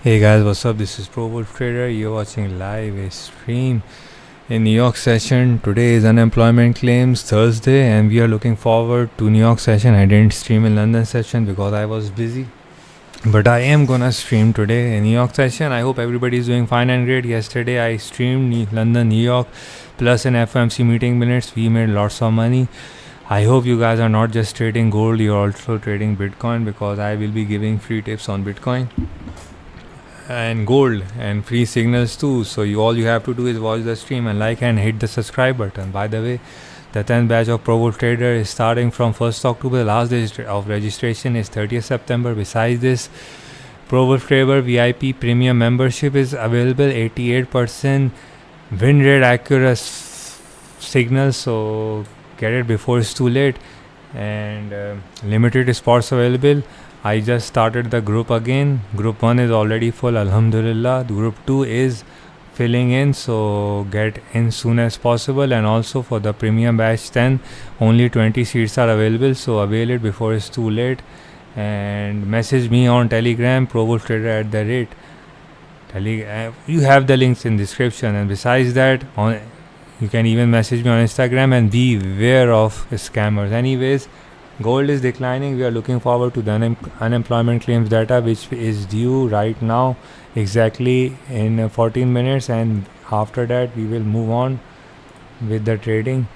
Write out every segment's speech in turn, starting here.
Hey guys, what's up? This is ProWolfTrader. You're watching live a stream in New York session. Today is unemployment claims Thursday, and we are looking forward to New York session. I didn't stream in London session because I was busy, but I am gonna stream today in New York session. I hope everybody is doing fine and great. Yesterday I streamed London, New York, plus an FOMC meeting minutes. We made lots of money. I hope you guys are not just trading gold, you're also trading Bitcoin, because I will be giving free tips on Bitcoin and gold and free signals too. So all you have to do is watch the stream and like and hit the subscribe button. By the way, the 10th batch of ProWolfTrader is starting from 1st October. The last day of registration is 30th September. Besides this, ProWolfTrader VIP premium membership is available. 88% win rate accurate signals, so get it before it's too late. And limited spots available. I just started the group again. Group 1 is already full, alhamdulillah. Group 2 is filling in, so get in soon as possible. And also for the premium batch 10, only 20 seats are available, so avail it before it's too late. And message me on Telegram, ProWolfTrader@. You have the links in description. And besides that, you can even message me on Instagram, and be aware of scammers. Anyways, gold is declining. We are looking forward to the unemployment claims data, which is due right now exactly in 14 minutes, and after that we will move on with the trading.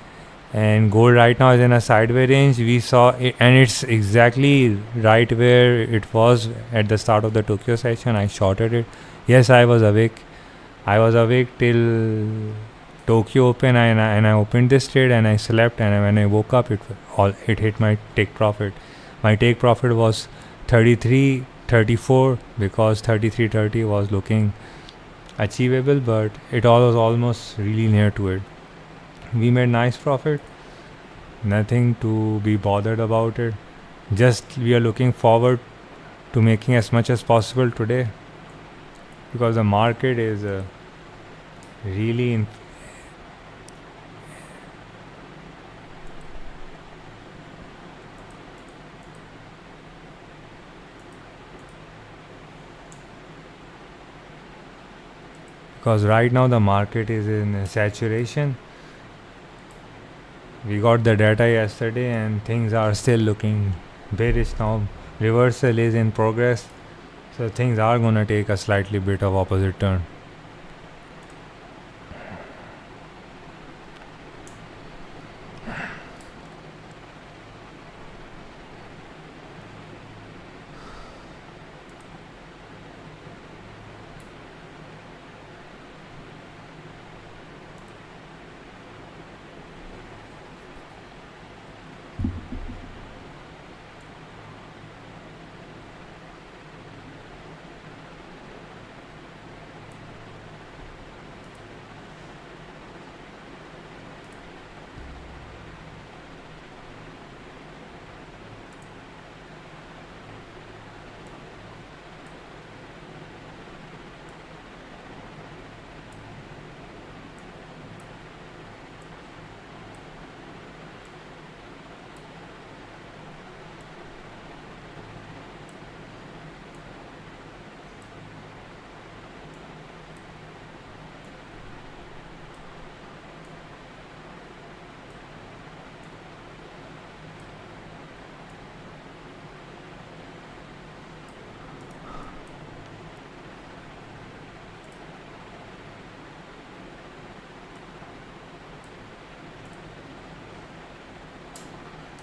And gold right now is in a sideways range. We saw it, and it's exactly right where it was at the start of the Tokyo session. I shorted it. Yes, I was awake till Tokyo open, and I opened this trade and I slept, and when I woke up, it hit my take profit. My take profit was 33.34, because 33.30 was looking achievable, but it all was almost really near to it. We made nice profit. Nothing to be bothered about it. Just we are looking forward to making as much as possible today, because the market is really because right now the market is in saturation. We got the data yesterday and things are still looking bearish now. Reversal is in progress, so things are gonna take a slightly bit of opposite turn.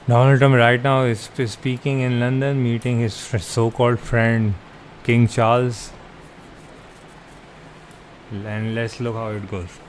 Donald Trump right now is speaking in London, meeting his so-called friend King Charles, and let's look how it goes.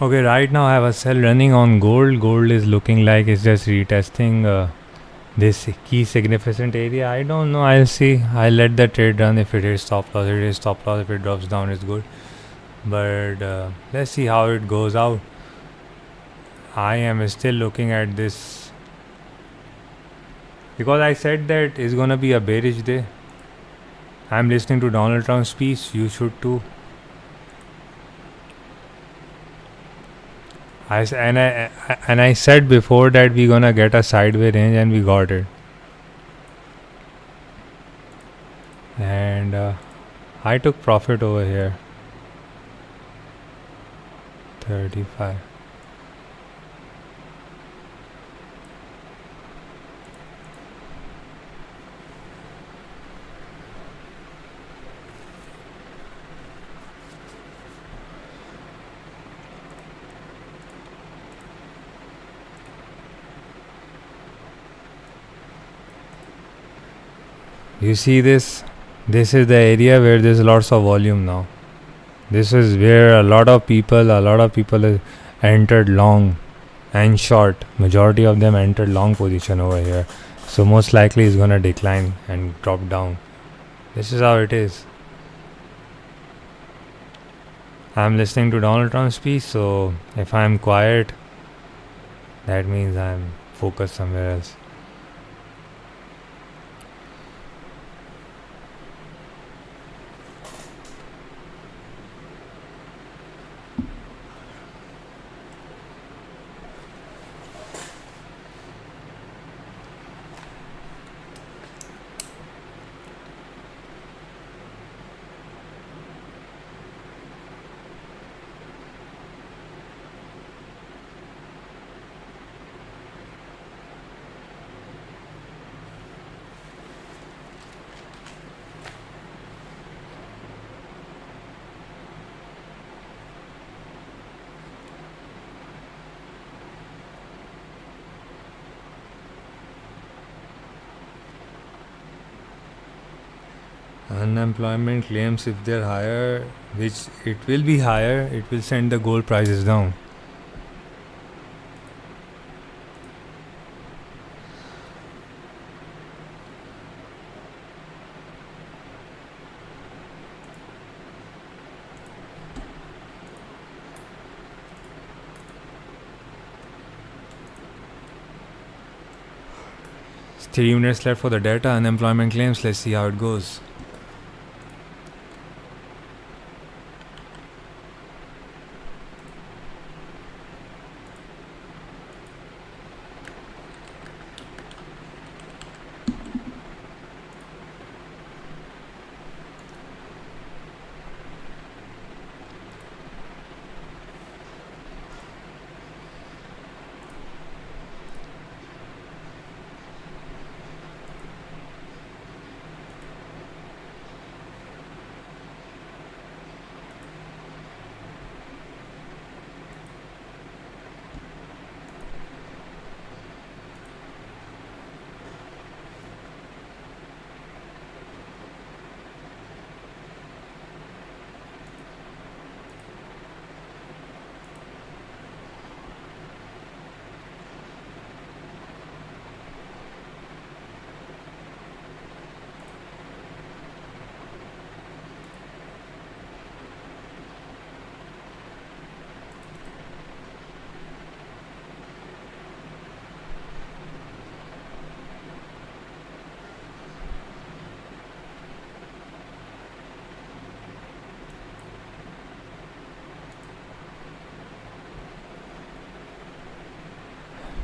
Okay, right now I have a sell running on gold. Gold is looking like it's just retesting this key significant area. I don't know. I'll see. I'll let the trade run. If it is stop loss, it is stop loss. If it drops down, it's good. But let's see how it goes out. I am still looking at this because I said that it's gonna be a bearish day. I'm listening to Donald Trump's speech. You should too. I said before that we're gonna get a sideway range, and we got it. And I took profit over here. 35. You see this? This is the area where there's lots of volume now. This is where a lot of people entered long and short. Majority of them entered long position over here. So most likely it's gonna decline and drop down. This is how it is. I'm listening to Donald Trump's speech, so if I'm quiet, that means I'm focused somewhere else. Unemployment claims, if they're higher, which it will be higher, it will send the gold prices down. It's 3 minutes left for the data. Unemployment claims, let's see how it goes.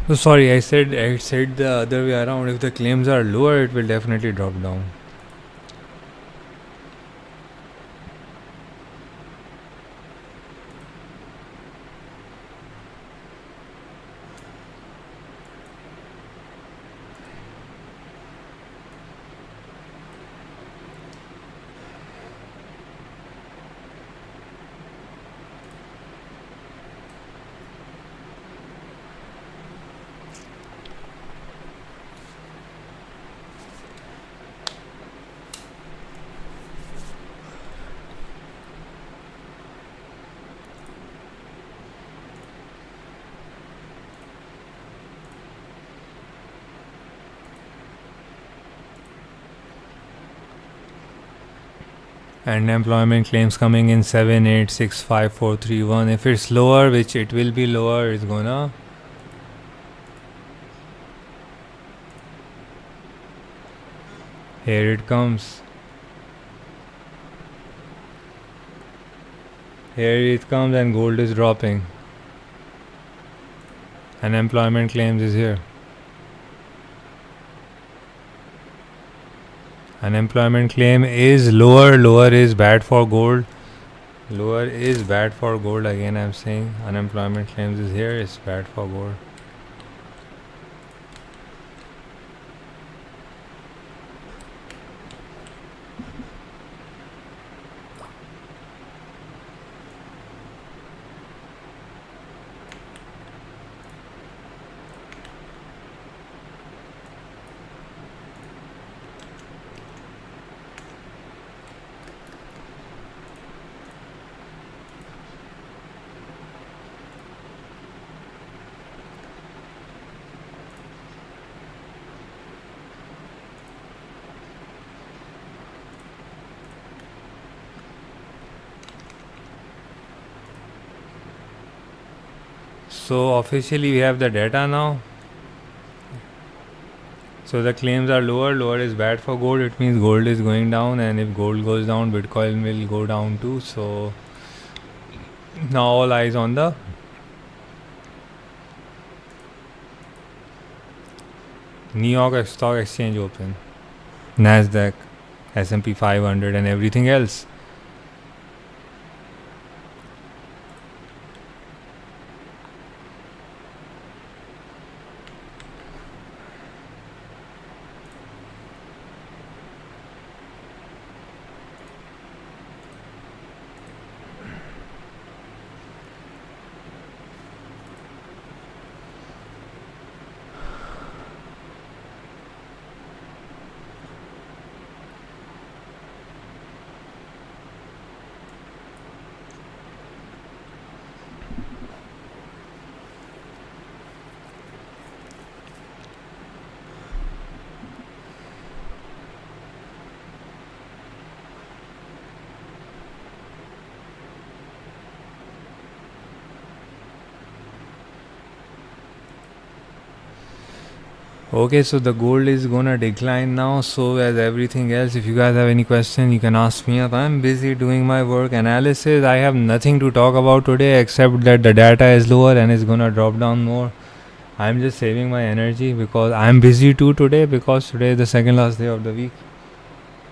So sorry, I said the other way around. If the claims are lower, it will definitely drop down. And employment claims coming in 7865431. If it's lower, which it will be lower, it's gonna here it comes. Here it comes and gold is dropping. Unemployment claims is here. Unemployment claim is lower. Lower is bad for gold. Lower is bad for gold. Again, I'm saying unemployment claims is here. It's bad for gold. So officially we have the data now. So the claims are lower. Lower is bad for gold. It means gold is going down, and if gold goes down, Bitcoin will go down too. So now all eyes on the New York Stock Exchange open, Nasdaq, S&P 500 and everything else. Okay, so the gold is gonna decline now, so as everything else. If you guys have any question, you can ask me up. I'm busy doing my work analysis. I have nothing to talk about today except that the data is lower and it's gonna drop down more. I'm just saving my energy because I'm busy too today, because today is the second last day of the week.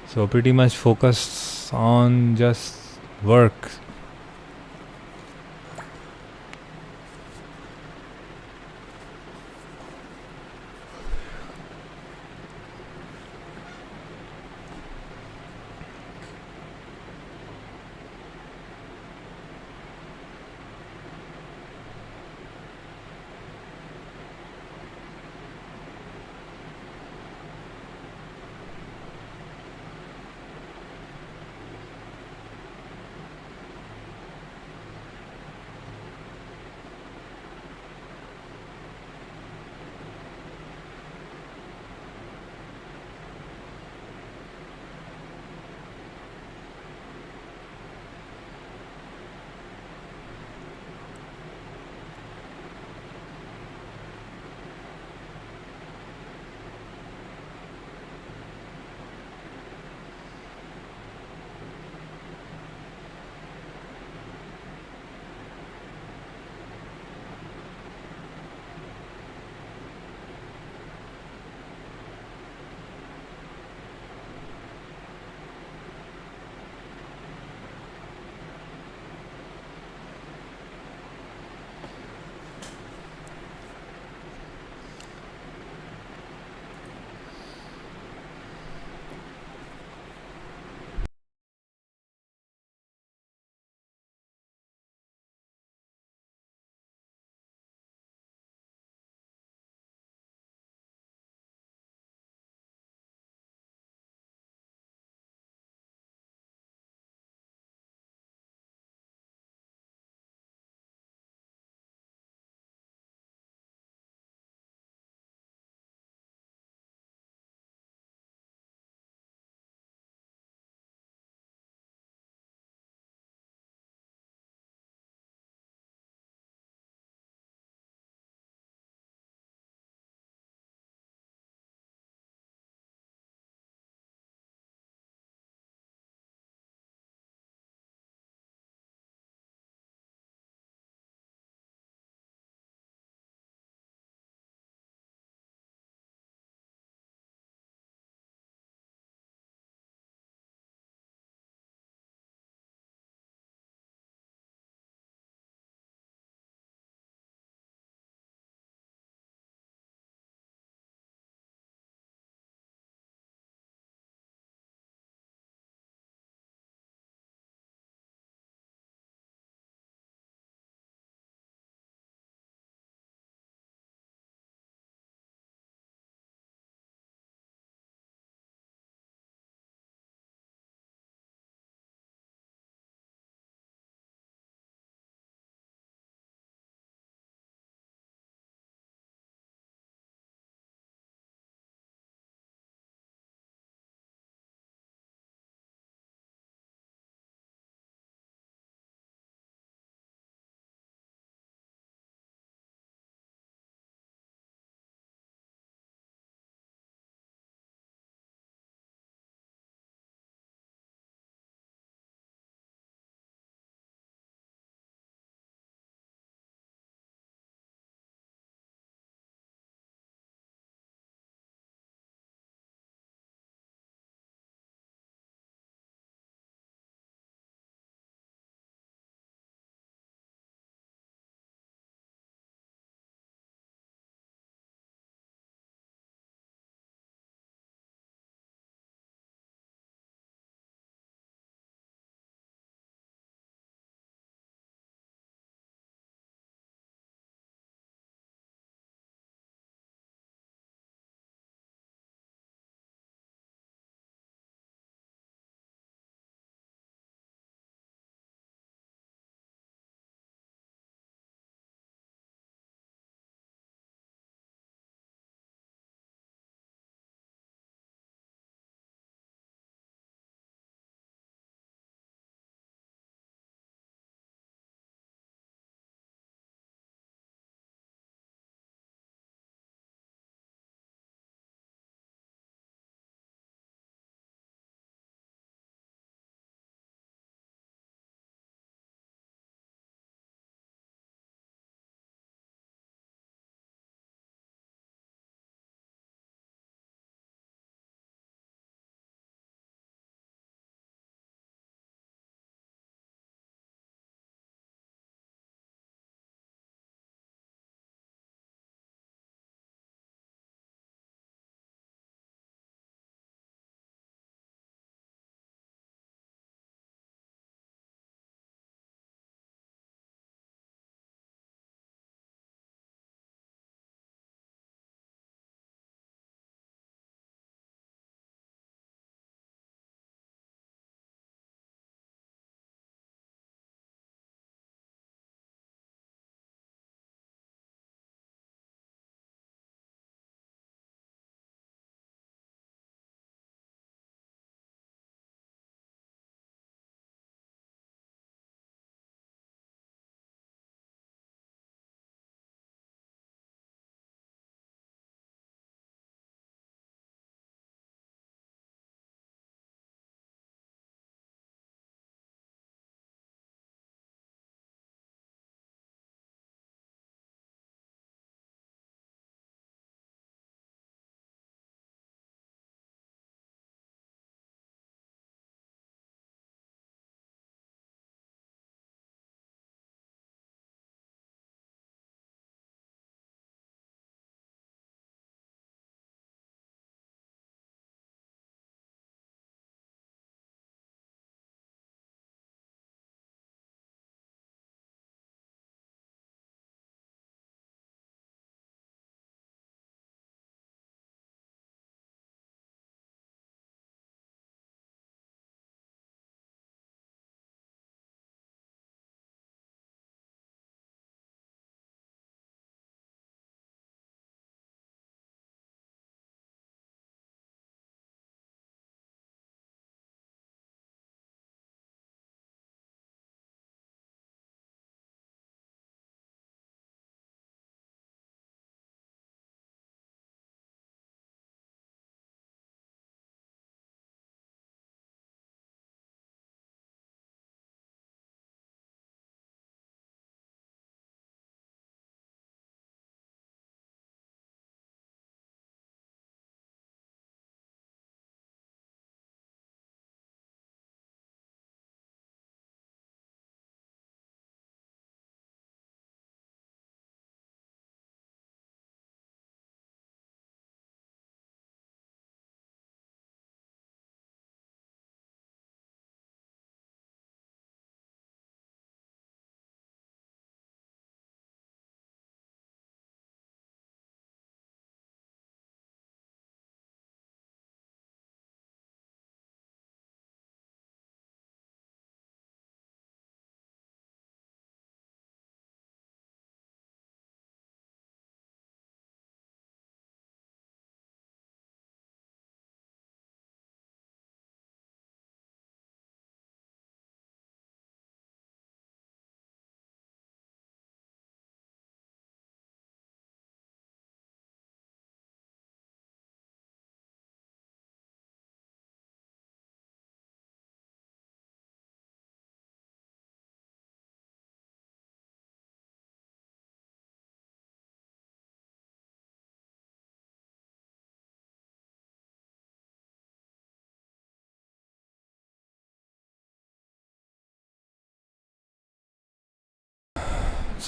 So pretty much focused on just work.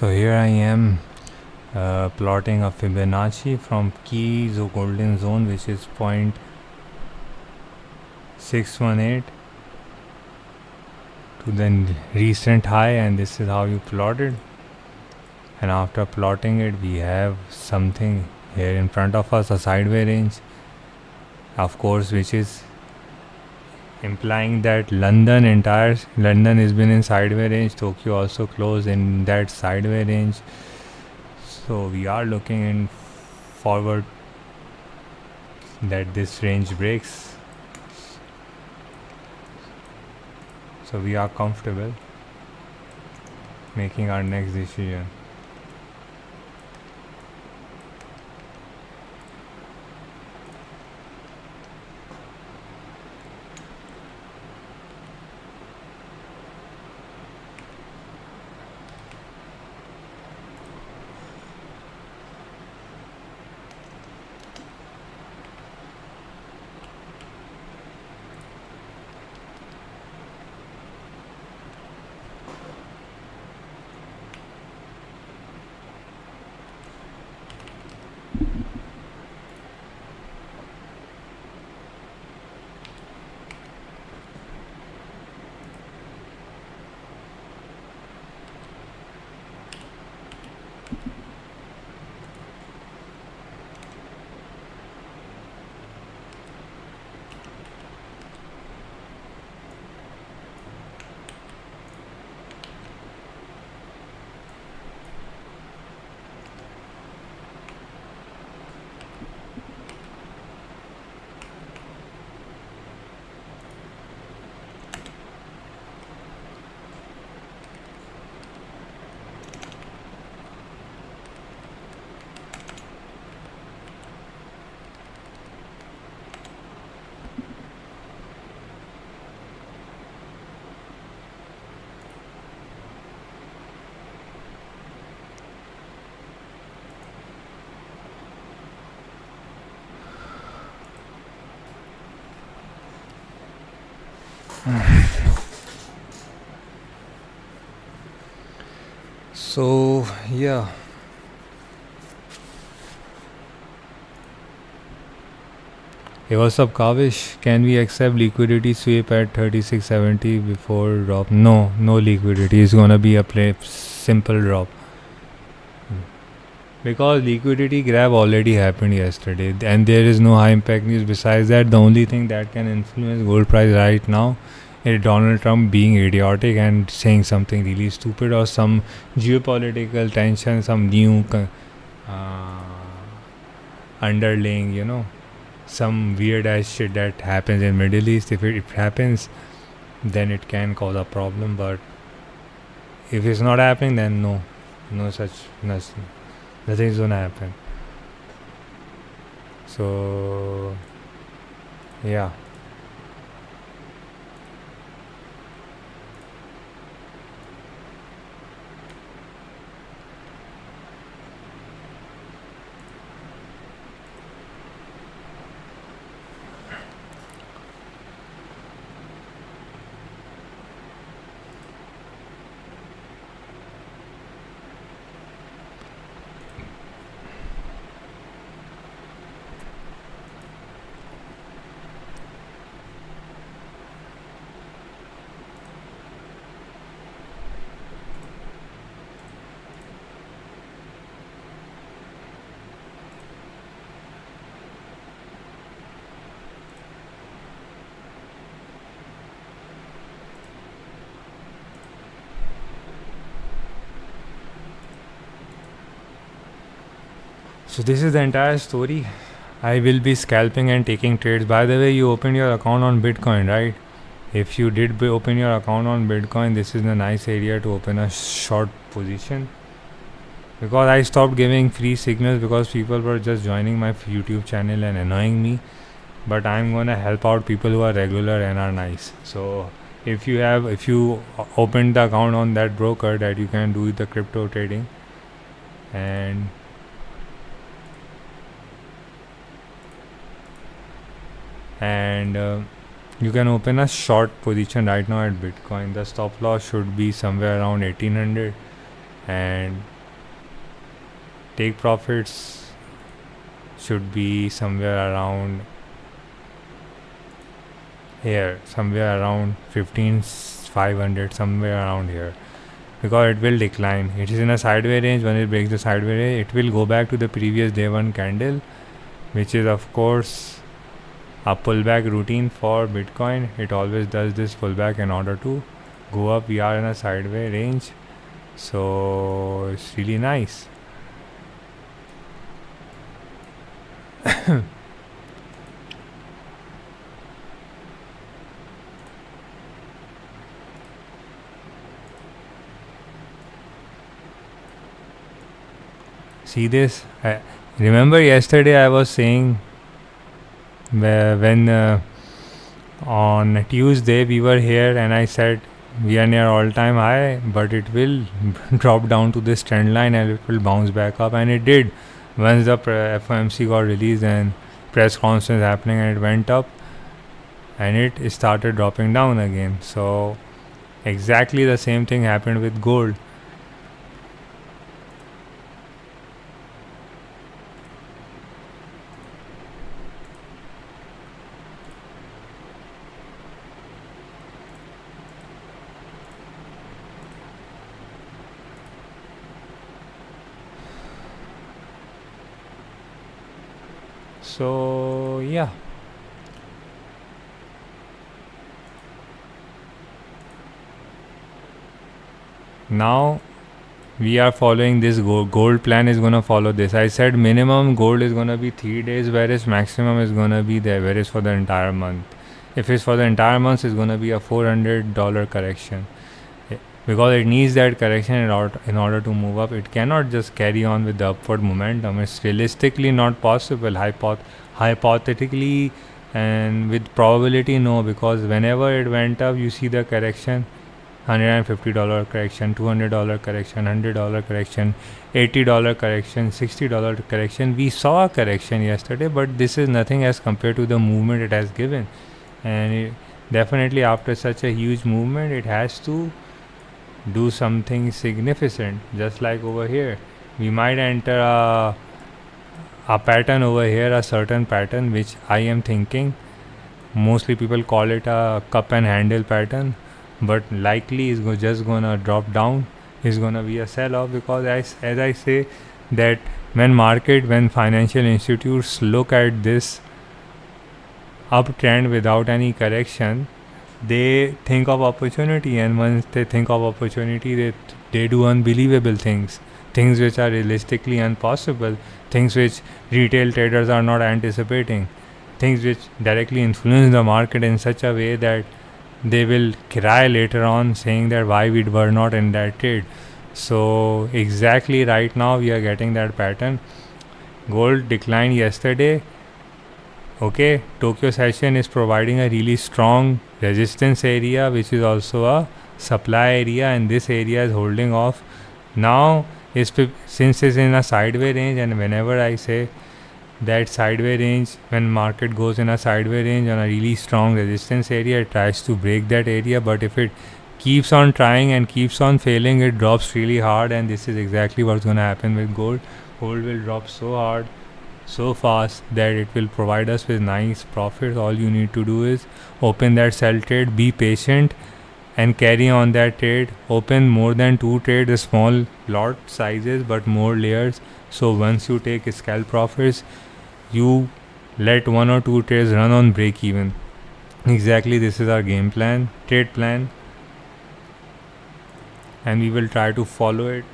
So here I am plotting a Fibonacci from key golden zone, which is 0.618 to the recent high, and this is how you plot it. And after plotting it, we have something here in front of us, a sideway range, of course, which is implying that entire London has been in sideway range. Tokyo also closed in that sideway range. So we are looking in forward that this range breaks. So we are comfortable making our next decision. So yeah, hey, what's up, Kavish? Can we accept liquidity sweep at 3670 before drop? No liquidity. It's gonna be a simple drop because liquidity grab already happened yesterday, and there is no high impact news. Besides that, the only thing that can influence gold price right now is Donald Trump being idiotic and saying something really stupid, or some geopolitical tension, some new underlying, some weird ass shit that happens in Middle East. If it happens, then it can cause a problem. But if it's not happening, then nothing's gonna happen. So yeah. So this is the entire story. I will be scalping and taking trades. By the way, you opened your account on Bitcoin, right? If you did open your account on Bitcoin, this is a nice area to open a short position. Because I stopped giving free signals because people were just joining my YouTube channel and annoying me. But I'm gonna help out people who are regular and are nice. So if you opened the account on that broker, that you can do the crypto trading, and you can open a short position right now at Bitcoin. The stop loss should be somewhere around 1800, and take profits should be somewhere around here, somewhere around 15,500, somewhere around here, because it will decline. It is in a sideways range. When it breaks the sideways range, it will go back to the previous day one candle, which is of course a pullback routine for Bitcoin. It always does this pullback in order to go up. We are in a sideways range, so it's really nice. See this? Remember yesterday I was saying when on Tuesday we were here and I said we are near all-time high, but it will drop down to this trend line and it will bounce back up, and it did. Once the FOMC got released and press conference happening, and it went up and it started dropping down again. So exactly the same thing happened with gold. So yeah, now we are following this gold plan is gonna follow this. I said minimum gold is gonna be 3 days, whereas maximum is gonna be there, whereas for the entire month. If it's for the entire month, it's gonna be a $400 correction, because it needs that correction in order to move up. It cannot just carry on with the upward momentum. It's realistically not possible. Hypothetically and with probability, no, because whenever it went up, you see the correction, $150 correction, $200 correction, $100 correction, $80 correction, $60 correction. We saw a correction yesterday, but this is nothing as compared to the movement it has given. And definitely after such a huge movement, it has to do something significant. Just like over here, we might enter a pattern over here, a certain pattern, which I am thinking mostly people call it a cup and handle pattern, but likely is just gonna drop down. Is gonna be a sell-off, because as I say that when financial institutes look at this uptrend without any correction, they think of opportunity, and once they think of opportunity, they do unbelievable things which are realistically impossible, things which retail traders are not anticipating, things which directly influence the market in such a way that they will cry later on saying that why we were not in that trade. So exactly right now we are getting that pattern. Gold declined yesterday. Okay, Tokyo session is providing a really strong resistance area, which is also a supply area, and this area is holding off. Now, since it's in a sideways range, and whenever I say that sideways range, when market goes in a sideways range on a really strong resistance area, it tries to break that area, but if it keeps on trying and keeps on failing, it drops really hard, and this is exactly what's going to happen with gold. Gold will drop so hard, so fast, that it will provide us with nice profits. All you need to do is open that sell trade, be patient, and carry on that trade. Open more than 2 trades, small lot sizes but more layers. So once you take scalp profits, you let 1 or 2 trades run on break even. Exactly, this is our game plan, trade plan, and we will try to follow it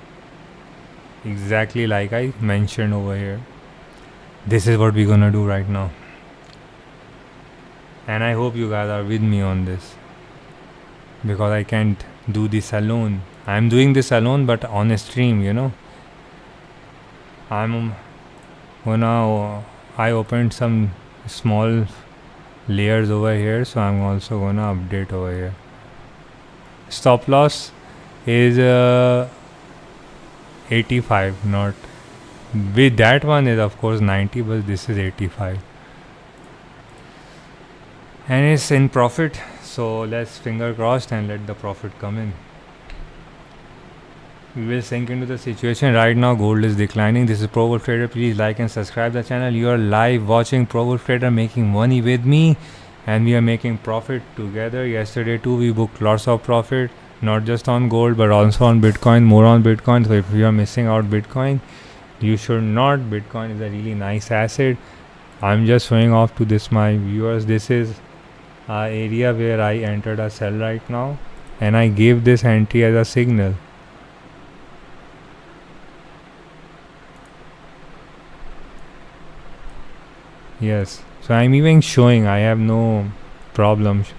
exactly like I mentioned over here. This is what we're gonna do right now, and I hope you guys are with me on this, because I can't do this alone. I'm doing this alone, but on a stream, I opened some small layers over here, so I'm also gonna update over here. Stop loss is 85, not with that one is of course 90, but this is 85, and it's in profit. So let's finger crossed and let the profit come in. We will sink into the situation. Right now gold is declining. This is ProWolfTrader. Please like and subscribe the channel. You are live watching ProWolfTrader making money with me, and we are making profit together. Yesterday too we booked lots of profit, not just on gold but also on Bitcoin, more on Bitcoin. So if you are missing out Bitcoin, you should not. Bitcoin is a really nice asset. I'm just showing off to this my viewers. This is an area where I entered a sell right now, and I gave this entry as a signal. Yes, so I'm even showing I have no problems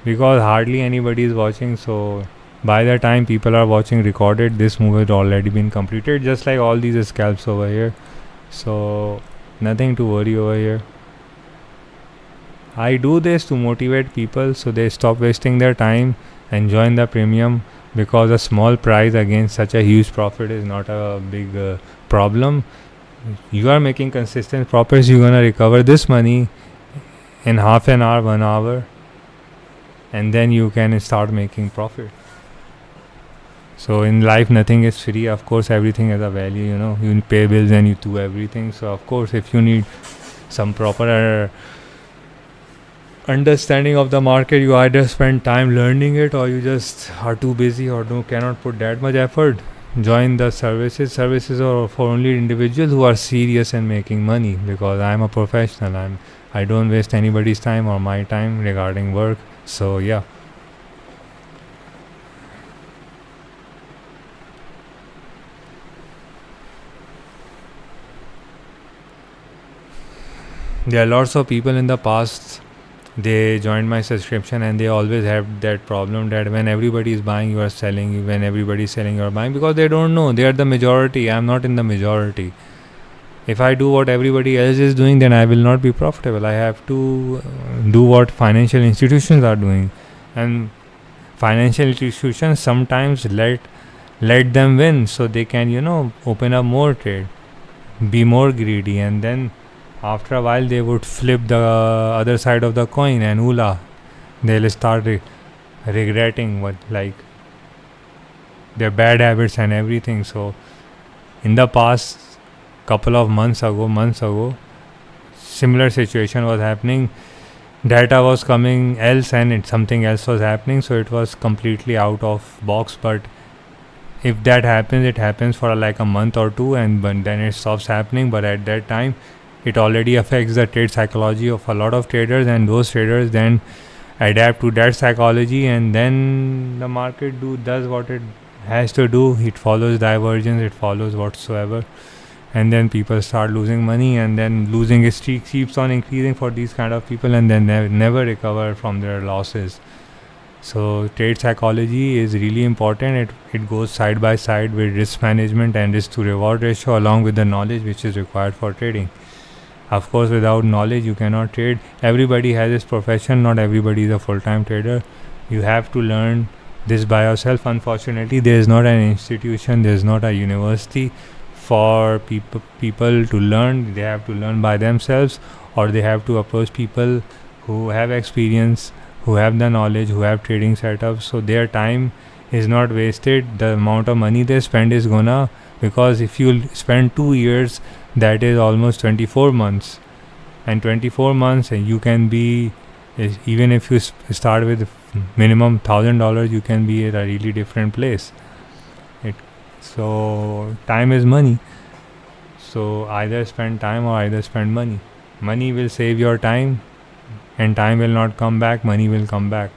because hardly anybody is watching. So by the time people are watching recorded, this move had already been completed, just like all these scalps over here. So nothing to worry over here. I do this to motivate people so they stop wasting their time and join the premium, because a small price against such a huge profit is not a big problem. You are making consistent profits, you're gonna recover this money in half an hour, 1 hour, and then you can start making profit. So in life nothing is free. Of course everything has a value, you pay bills and you do everything. So of course if you need some proper understanding of the market, you either spend time learning it or you just are too busy or cannot put that much effort. Join the services are for only individuals who are serious in making money, because I'm a professional. I don't waste anybody's time or my time regarding work. So yeah, there are lots of people in the past, they joined my subscription and they always have that problem that when everybody is buying you are selling, when everybody is selling you are buying, because they don't know they are the majority. I'm not in the majority. If I do what everybody else is doing, then I will not be profitable. I have to do what financial institutions are doing, and financial institutions sometimes let them win so they can open up more trade, be more greedy, and then after a while they would flip the other side of the coin and they'll start regretting what, like, their bad habits and everything. So in the past couple of months ago similar situation was happening. Data was coming else and something else was happening, so it was completely out of box. But if that happens, it happens for like a month or two, and then it stops happening. But at that time it already affects the trade psychology of a lot of traders, and those traders then adapt to that psychology, and then the market does what it has to do. It follows divergence, it follows whatsoever, and then people start losing money, and then losing streak keeps on increasing for these kind of people, and then never recover from their losses. So trade psychology is really important. It goes side by side with risk management and risk to reward ratio, along with the knowledge which is required for trading. Of course, without knowledge you cannot trade. Everybody has his profession, not everybody is a full-time trader. You have to learn this by yourself. Unfortunately, there is not an institution, there is not a university for people to learn. They have to learn by themselves, or they have to approach people who have experience, who have the knowledge, who have trading setups, so their time is not wasted. The amount of money they spend is gonna, because if you spend 2 years, that is almost 24 months, and 24 months you can be, even if you start with minimum $1,000, you can be at a really different place. So time is money, so either spend time or either spend money. Money will save your time, and time will not come back, money will come back.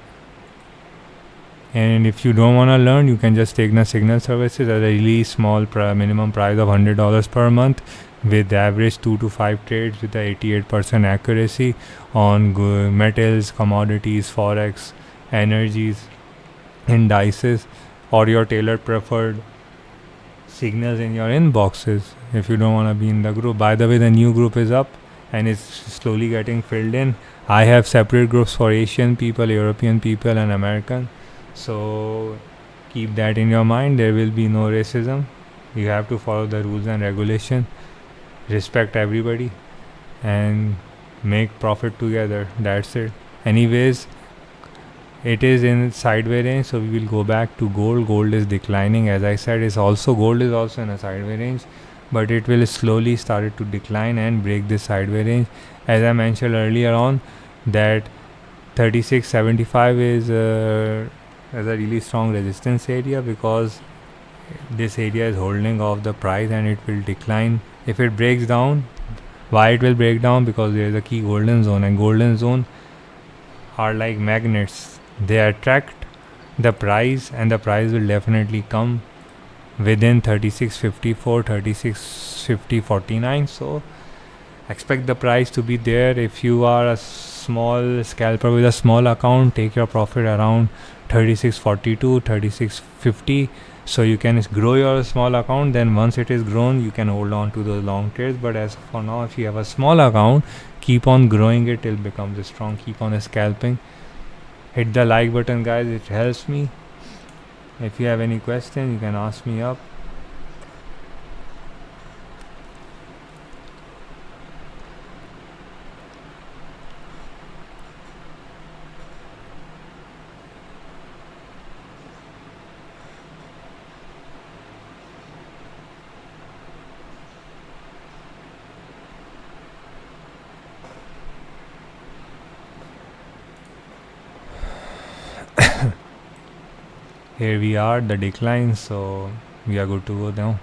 And if you don't want to learn, you can just take the signal services at a really small minimum price of $100 per month, with average 2 to 5 trades with a 88% accuracy on metals, commodities, forex, energies, indices, or your tailored preferred signals in your inboxes if you don't want to be in the group. By the way, the new group is up and it's slowly getting filled in. I have separate groups for Asian people, European people, and American. So keep that in your mind. There will be no racism. You have to follow the rules and regulation, respect everybody, and make profit together. That's it. Anyways, it is in sideway range, so we will go back to gold. Gold is declining, as I said. Gold is also in a sideway range, but it will slowly start to decline and break this sideway range. As I mentioned earlier on, that 3675 is a really strong resistance area, because this area is holding off the price and it will decline if it breaks down. Why it will break down? Because there is a key golden zone, and golden zone are like magnets. They attract the price, and the price will definitely come within 3654, 3650.49. So expect the price to be there. If you are a small scalper with a small account, take your profit around 3642, 3650, so you can grow your small account. Then once it is grown, you can hold on to those long trades. But as for now, if you have a small account, keep on growing it till it becomes strong. Keep on scalping. Hit the like button, guys, it helps me. If you have any question, you can ask me up. Here we are, the decline, so we are good to go now.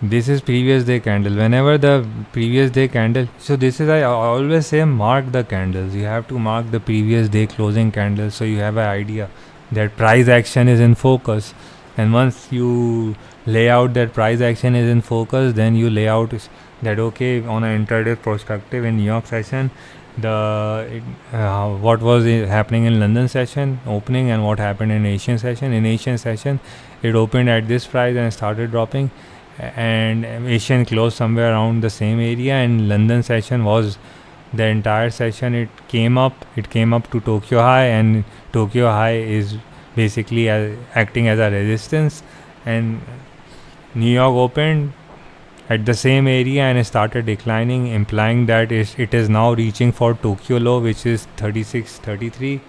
This is previous day candle. Whenever the previous day candle, so this is, I always say, mark the candles. You have to mark the previous day closing candle, so you have an idea that price action is in focus. And once you lay out that price action is in focus, then you lay out that, okay, on an intraday perspective in New York session, what was happening in London session opening, and what happened in Asian session. In Asian session, it opened at this price and started dropping, and Asian closed somewhere around the same area, and London session was the entire session it came up to Tokyo high, and Tokyo high is basically acting as a resistance, and New York opened at the same area and it started declining, implying that it is now reaching for Tokyo low, which is 36.33,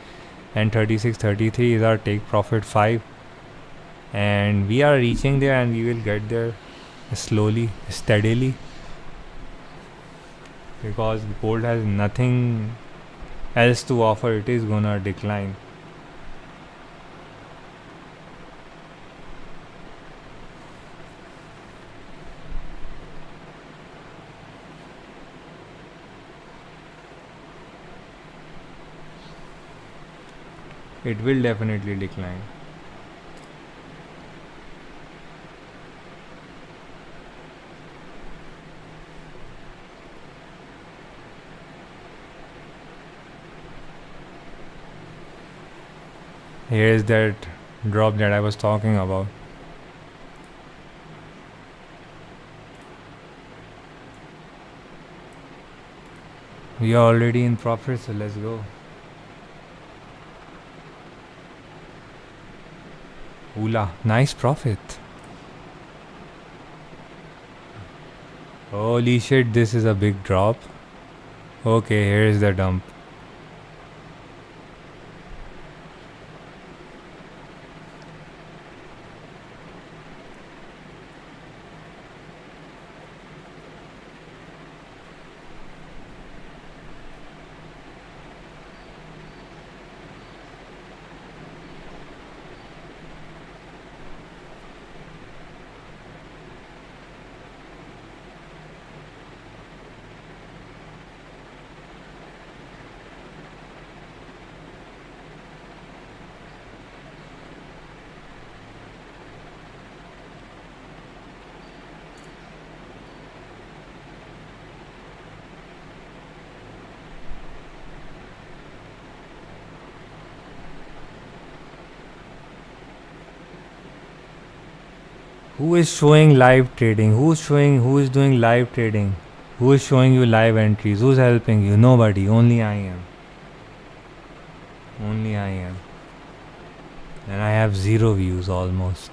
and 36.33 is our take profit 5, and we are reaching there, and we will get there slowly, steadily, because gold has nothing else to offer. It is gonna decline. It will definitely decline. Here is that drop that I was talking about. We are already in profit, so let's go. Oola, nice profit. Holy shit, this is a big drop. Okay, here is the dump. Who is showing live trading? Who is doing live trading? Who is showing you live entries? Who's helping you? Nobody. Only I am. And I have 0 views almost.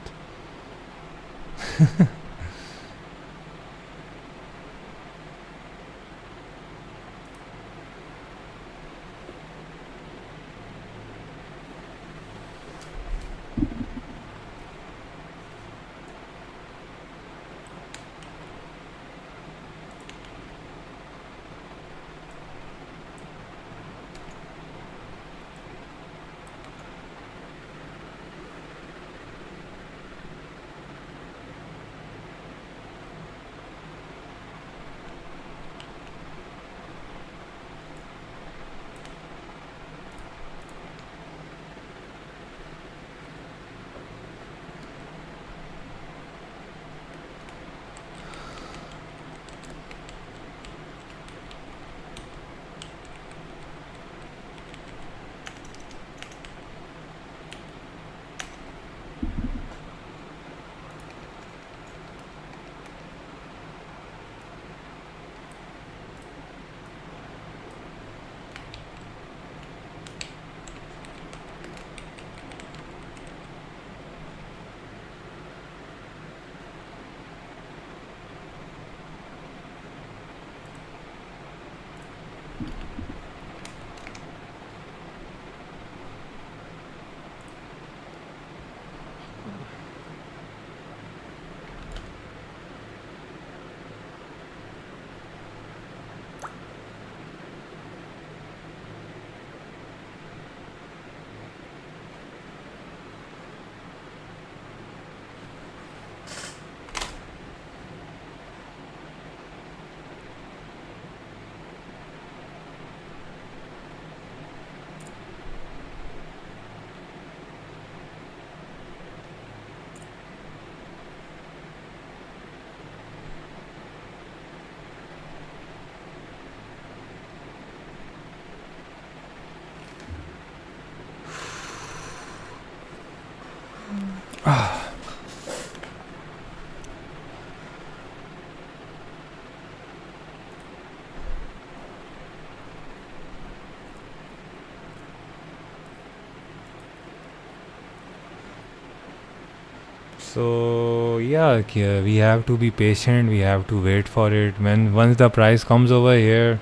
So yeah, we have to be patient. We have to wait for it. Once the price comes over here,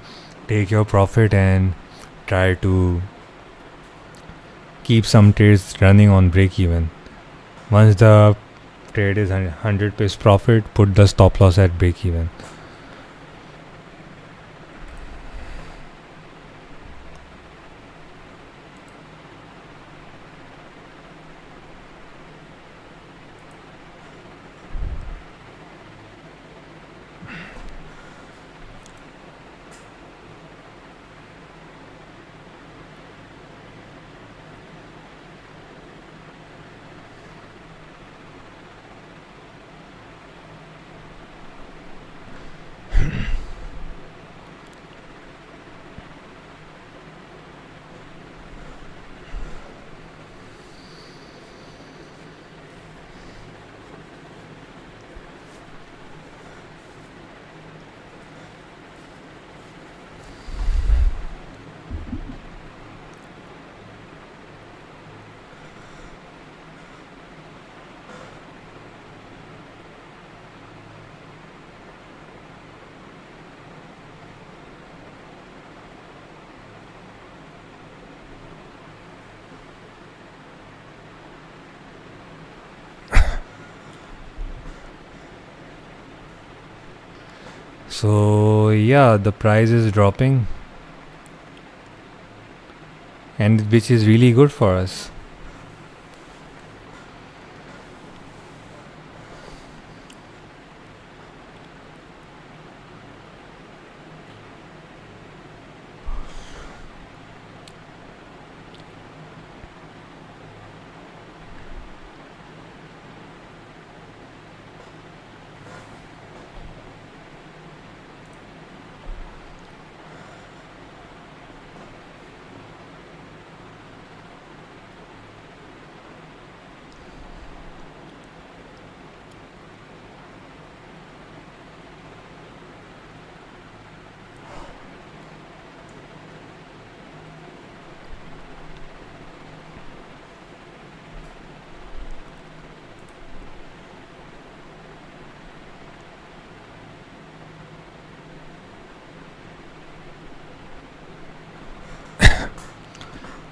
take your profit and try to keep some trades running on break even. Once the trade is 100 pips profit, put the stop loss at break even. So yeah, the price is dropping, and which is really good for us.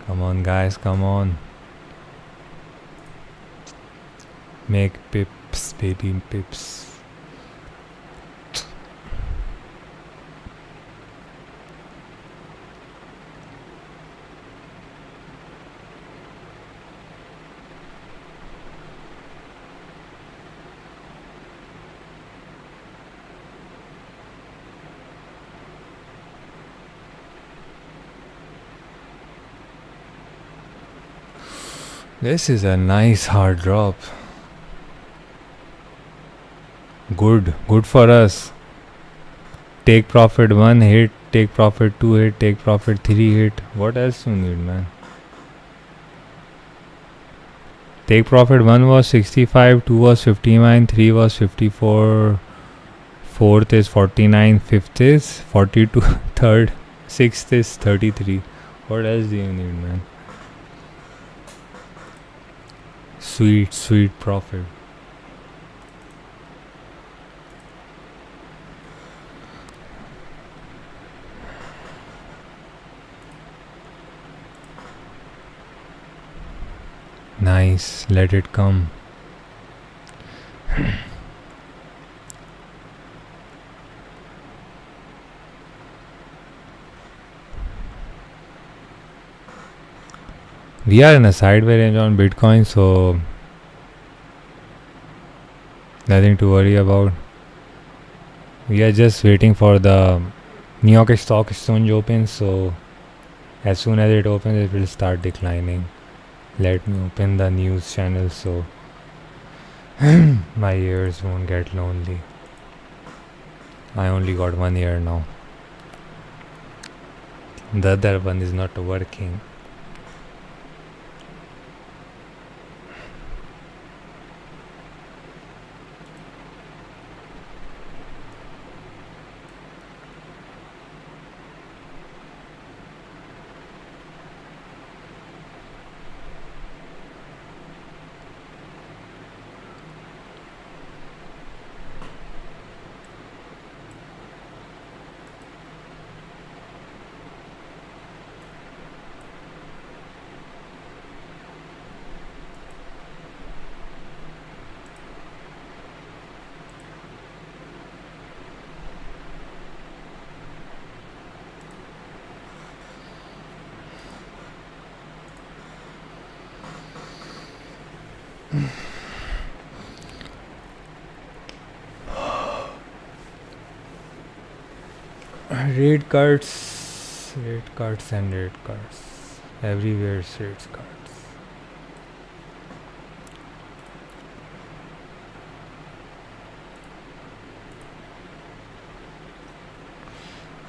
Come on guys, come on. Make pips, baby pips. This is a nice hard drop. Good for us. Take profit 1 hit, take profit 2 hit, take profit 3 hit. What else you need, man? Take profit 1 was 65, 2 was 59, 3 was 54, 4th is 49, 5th is 42, 3rd, 6th is 33. What else do you need, man? Sweet profit. Nice, let it come. We are in a sideways range on Bitcoin, so nothing to worry about. We are just waiting for the New York Stock Exchange open, so as soon as it opens it will start declining. Let me open the news channel so my ears won't get lonely. I only got one ear now. The other one is not working. Rate cards, rate cards and rate cards. Everywhere is rate cards.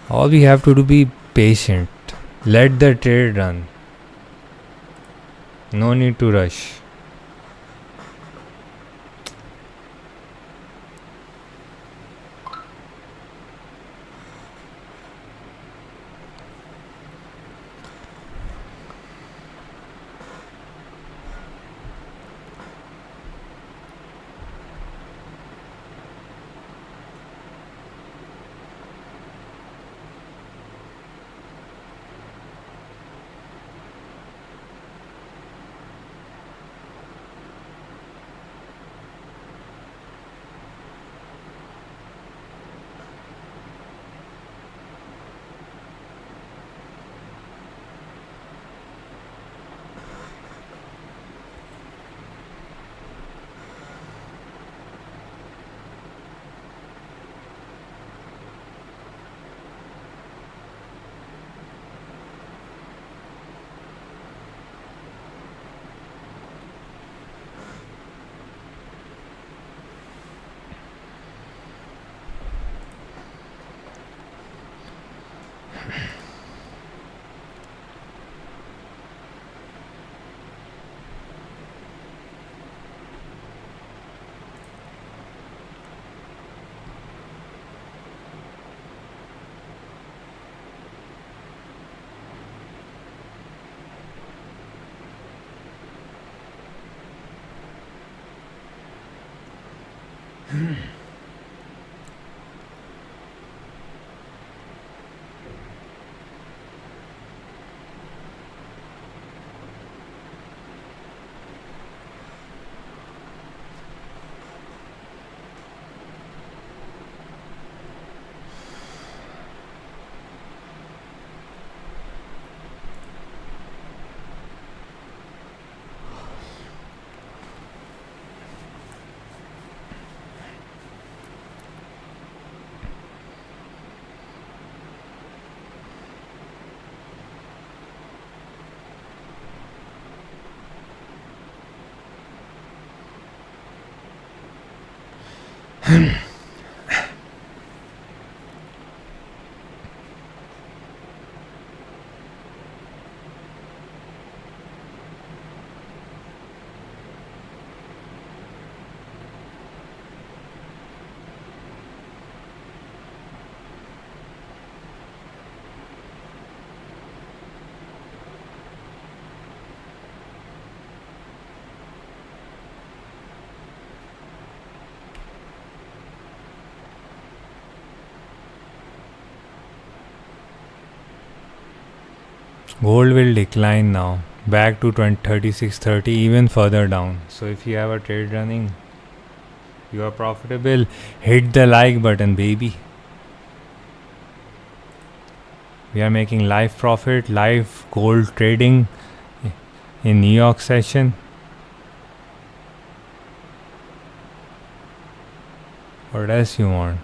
All we have to do be patient. Let the trade run. No need to rush. Gold will decline now, back to 36.30, even further down. So if you have a trade running, you are profitable, hit the like button, baby. We are making live profit, live gold trading in New York session. What else you want?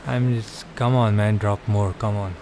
I'm just, come on man, drop more, come on.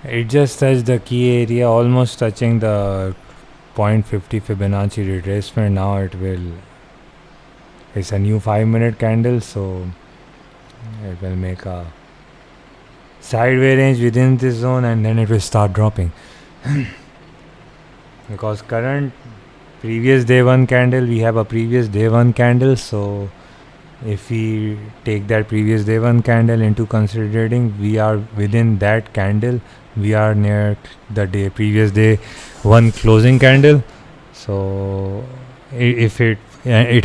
It just touched the key area, almost touching the 0.50 Fibonacci retracement. Now it's a new 5-minute candle, so it will make a sideway range within this zone and then it will start dropping. Because current previous day one candle, we have a previous day one candle, so if we take that previous day one candle into considering, we are within that candle, we are near the previous day one closing candle. So if it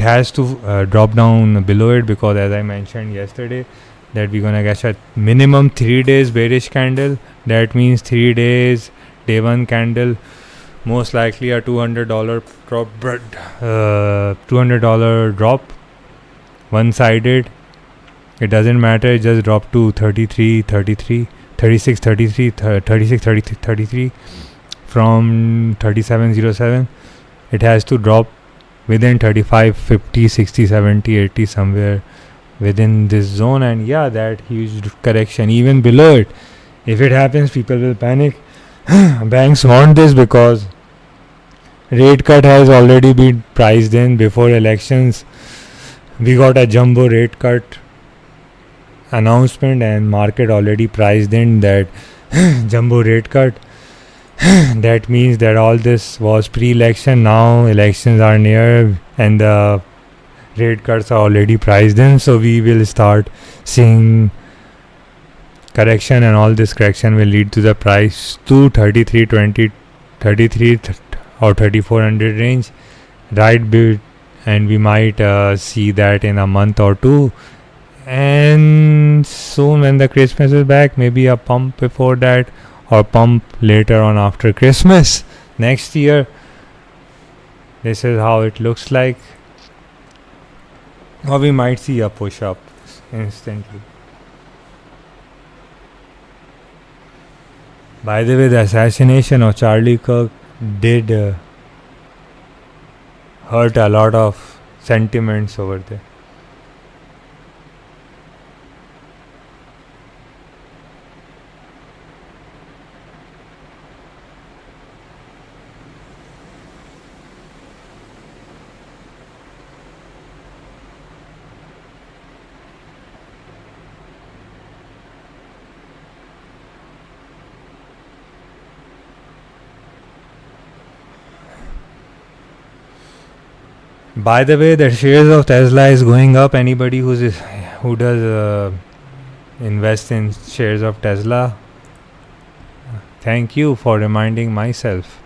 has to drop down below it, because as I mentioned yesterday that we're gonna get a minimum 3 days bearish candle. That means 3 days day one candle, most likely a $200 drop, $200 drop, one-sided. It doesn't matter, it just dropped to 36, 33 from 3707. It has to drop within 35, 50, 60, 70, 80, somewhere within this zone, and yeah, that huge correction even below it. If it happens, people will panic. Banks want this because rate cut has already been priced in before elections. We got a jumbo rate cut announcement and market already priced in that jumbo rate cut. That means that all this was pre-election. Now elections are near and the rate cuts are already priced in, so we will start seeing correction, and all this correction will lead to the price to 3320, 33 or 3400 range, right? And we might see that in a month or two, and soon when the Christmas is back, maybe a pump before that or pump later on after Christmas next year. This is how it looks like. Or we might see a push up instantly. By the way, the assassination of Charlie Kirk did hurt a lot of sentiments over there. By the way, the shares of Tesla is going up. Anybody who does invest in shares of Tesla, thank you for reminding myself.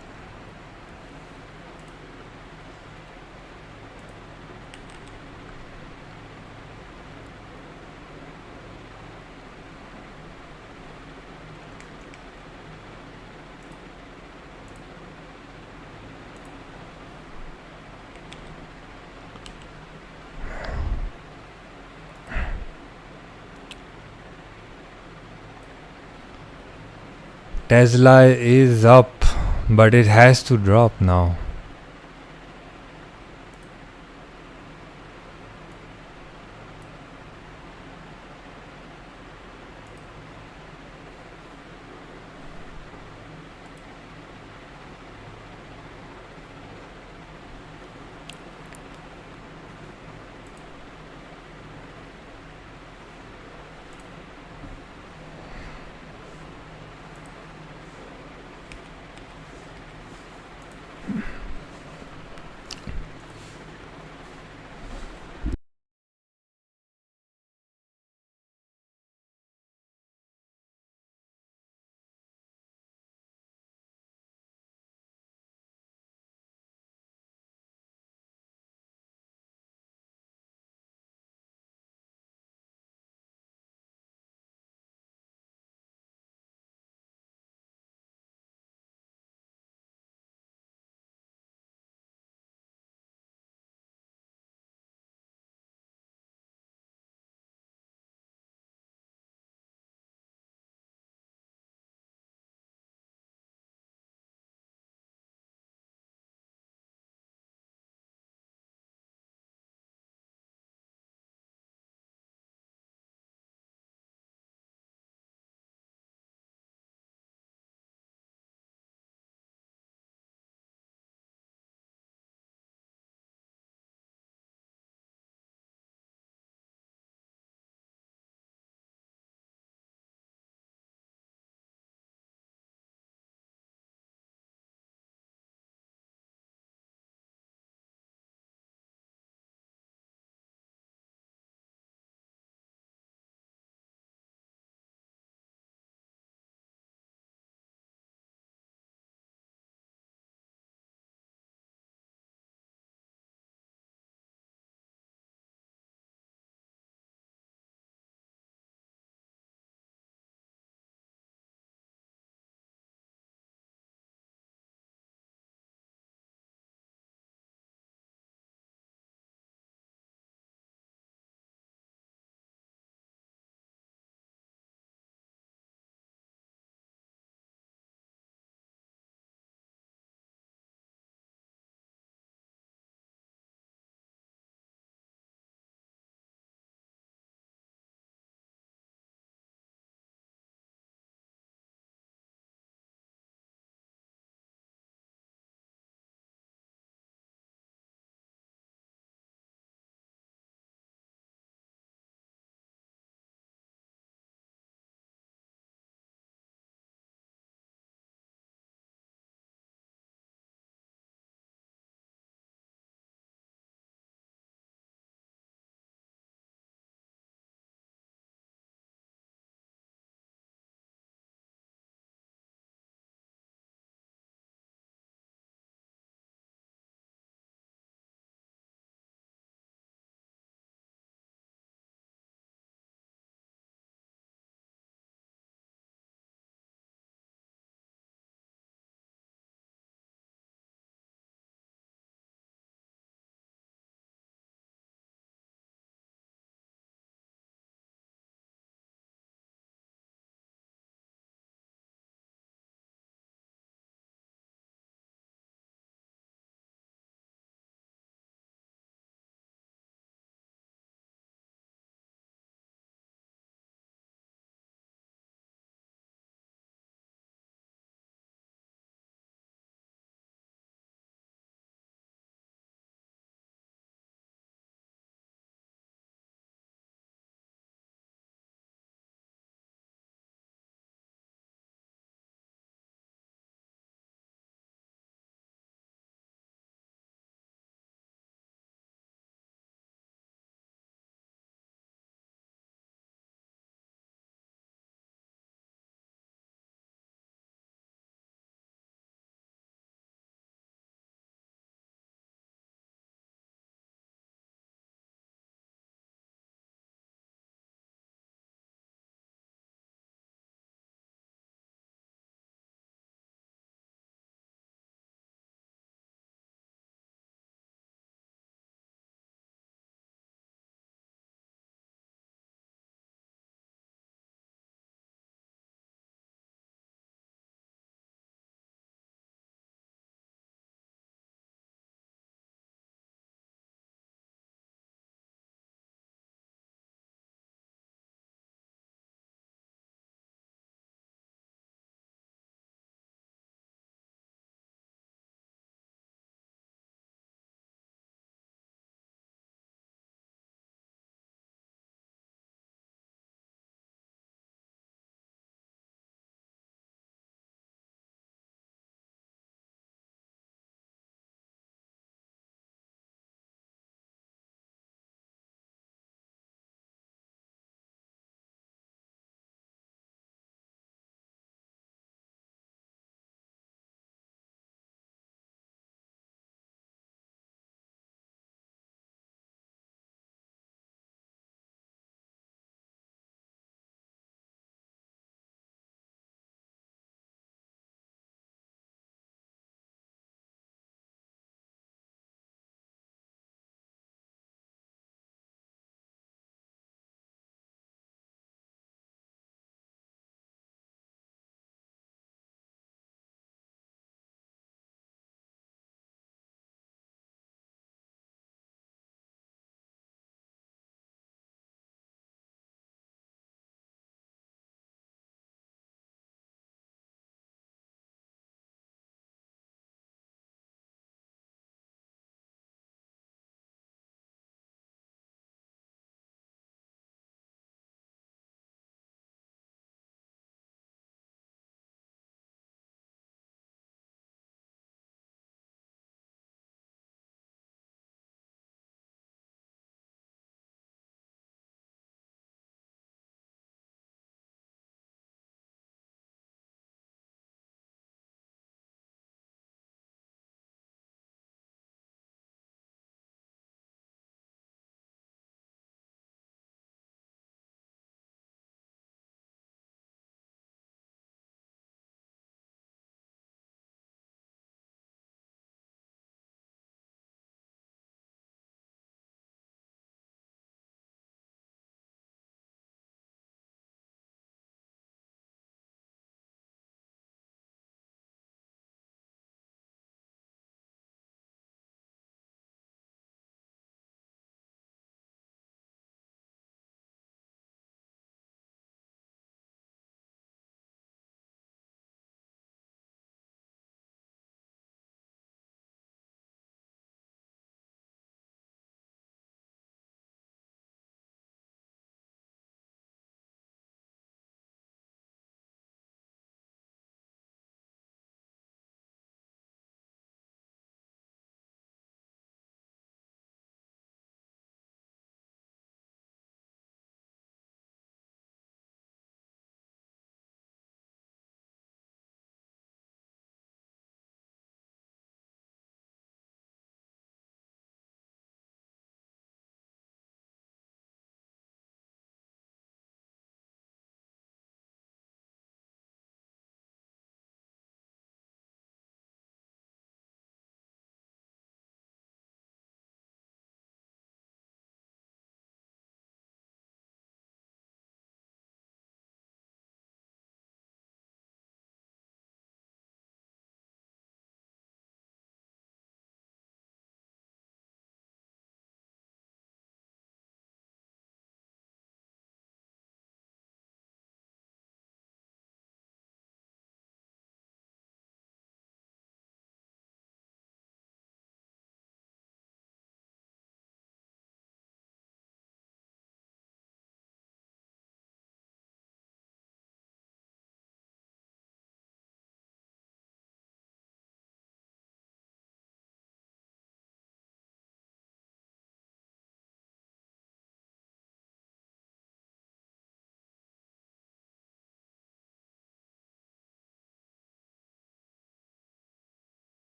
Tesla is up, but it has to drop now.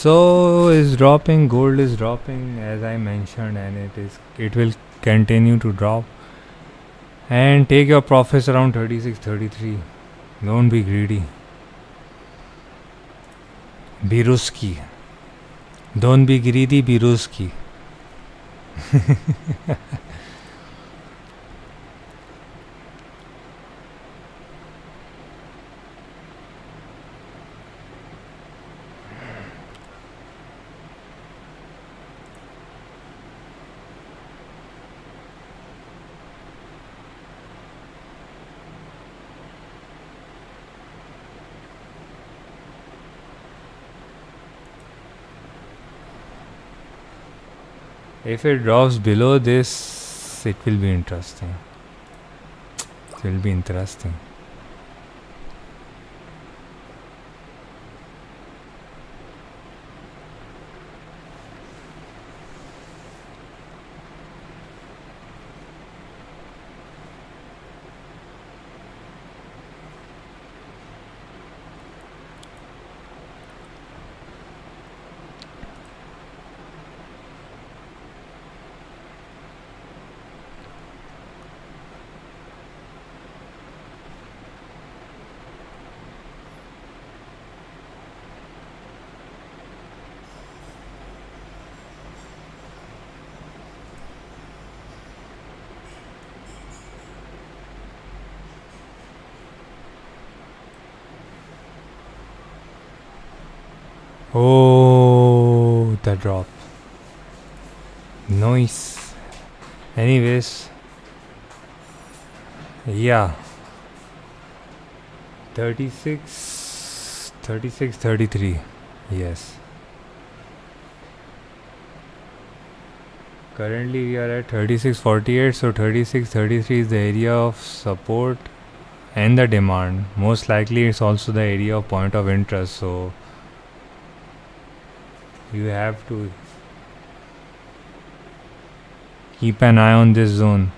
So is dropping, gold is dropping as I mentioned, and it will continue to drop. And take your profits around 36, 33. Don't be greedy. Be risky. Don't be greedy, be risky. If it drops below this, it will be interesting. It will be interesting. Oh, the drop. Nice. Anyways, yeah. 36, 36, 33. Yes. Currently we are at 36.48, so 36.33 is the area of support and the demand. Most likely it's also the area of point of interest, so you have to keep an eye on this zone.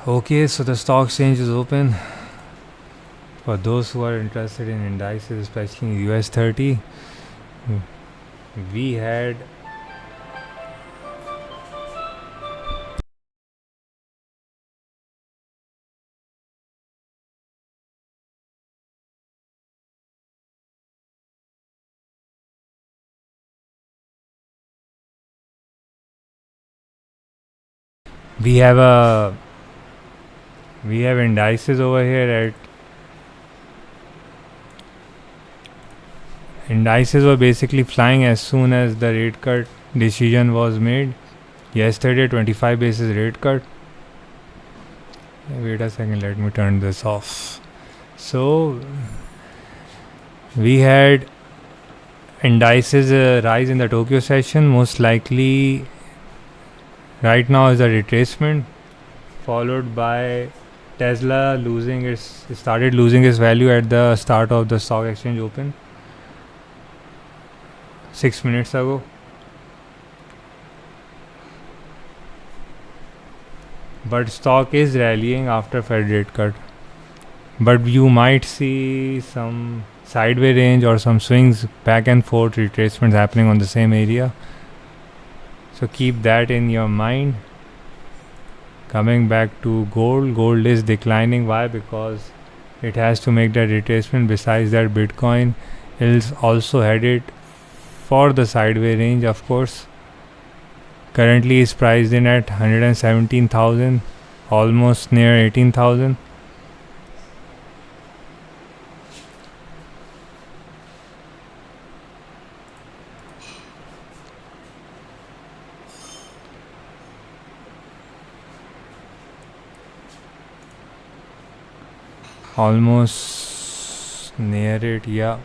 Okay, so the stock exchange is open. For those who are interested in indices, especially in US 30, we had we have indices over here at indices were basically flying as soon as the rate cut decision was made. Yesterday 25 basis rate cut. Wait a second, let me turn this off. So we had indices rise in the Tokyo session. Most likely right now is a retracement, followed by Tesla started losing its value at the start of the stock exchange open. 6 minutes ago. But stock is rallying after Fed rate cut. But you might see some sideway range or some swings back and forth retracements happening on the same area. So keep that in your mind. Coming back to gold. Gold is declining. Why? Because it has to make that retracement. Besides that, Bitcoin is also headed for the sideway range, of course. Currently is priced in at 117,000, almost near 18,000. Almost near it, yeah.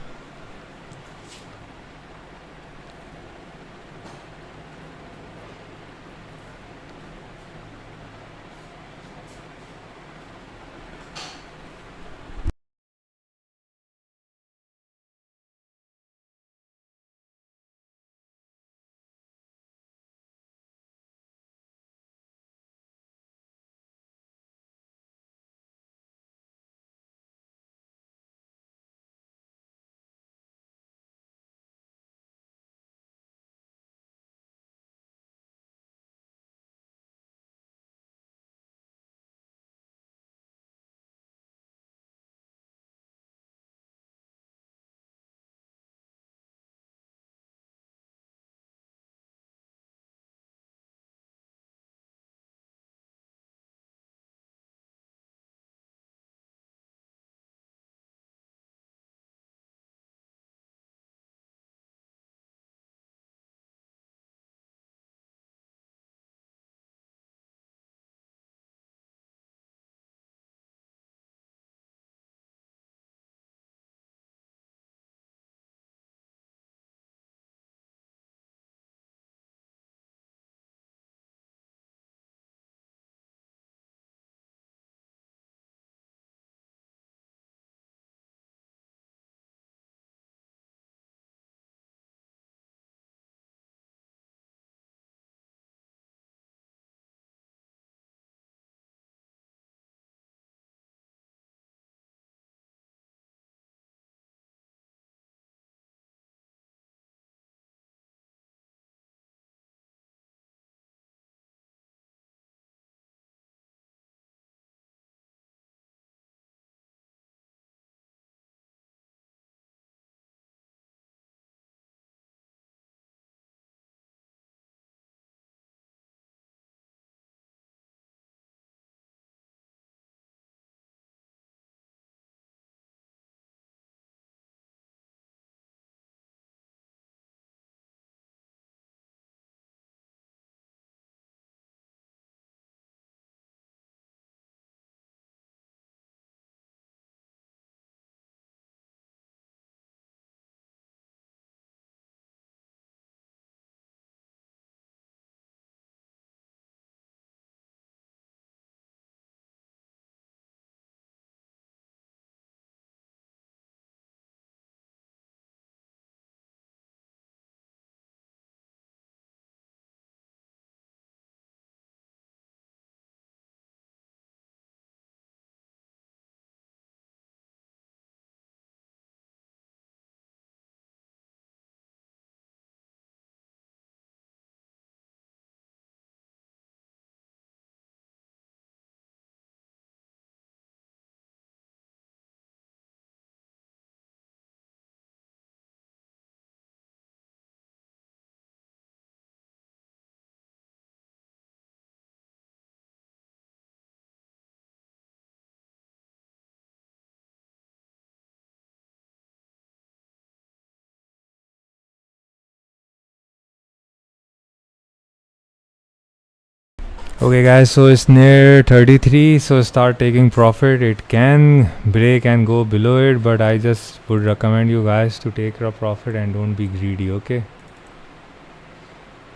Okay guys, so it's near 33, so start taking profit. It can break and go below it, but I just would recommend you guys to take your profit and don't be greedy, okay?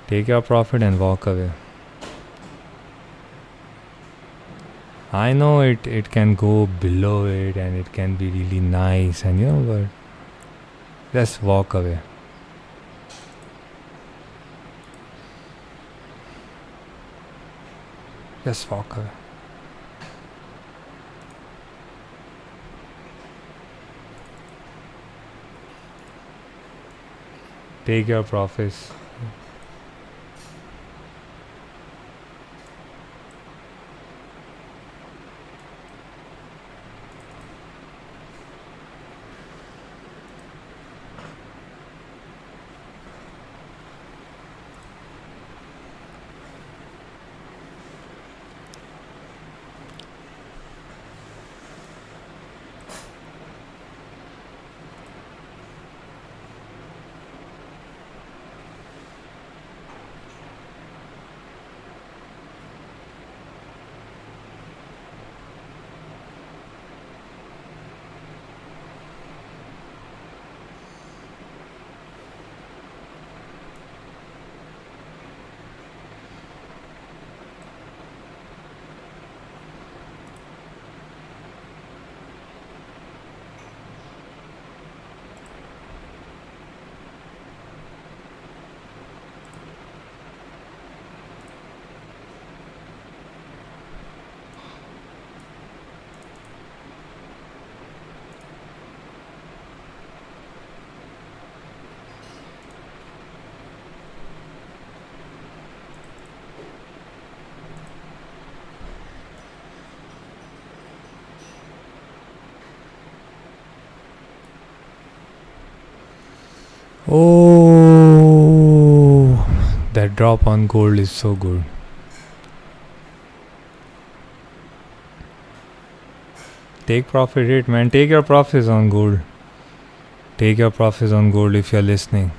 Take your profit and walk away. I know it can go below it and it can be really nice and but just walk away. Just walk away. Take your profits. Oh, that drop on gold is so good. Take profit hit, man. Take your profits on gold. Take your profits on gold if you're listening.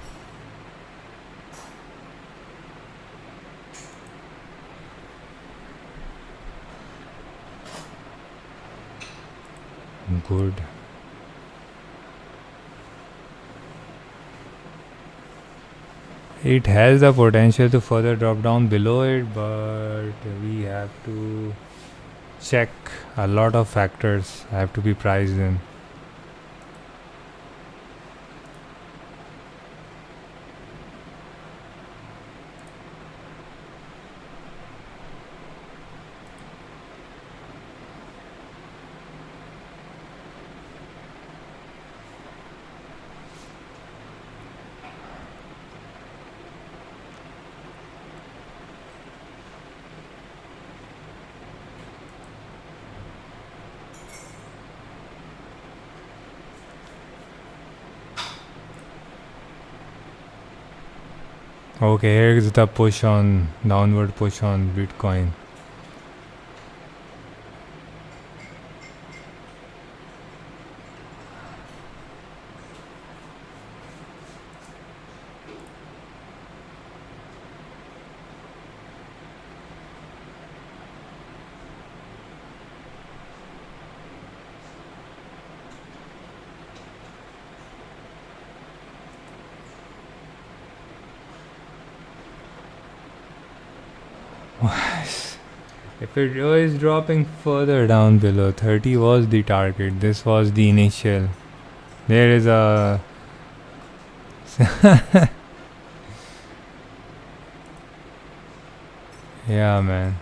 Good. It has the potential to further drop down below it, but we have to check a lot of factors have to be priced in. Okay, here's the push on, downward push on Bitcoin. If it was dropping further down below, 30 was the target. This was the initial. There is a yeah, man.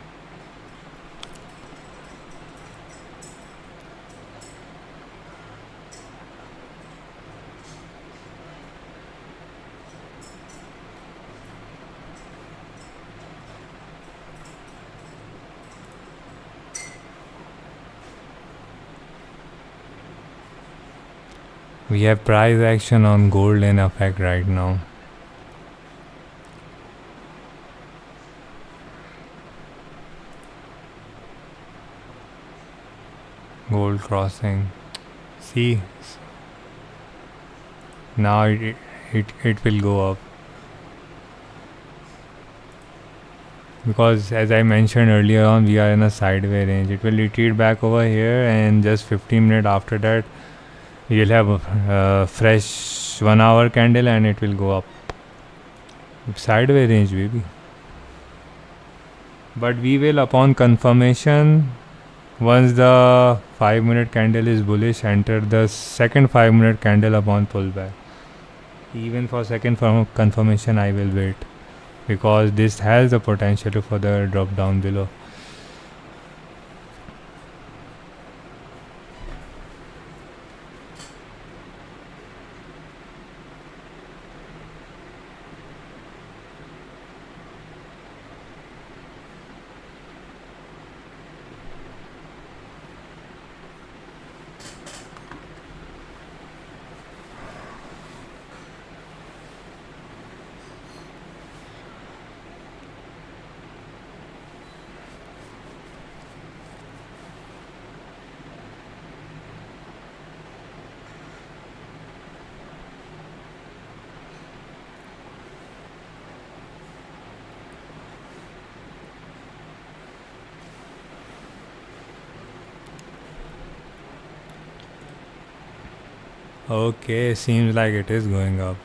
We have price action on gold in effect right now. Gold crossing. See, now it will go up. Because as I mentioned earlier on, we are in a sideways range. It will retreat back over here, and just 15 minutes after that, you'll have a fresh 1 hour candle and it will go up. Sideways range, baby. But we will, upon confirmation, once the 5-minute candle is bullish, enter the second 5-minute candle upon pullback. Even for second confirmation, I will wait, because this has the potential to further drop down below. Okay, seems like it is going up.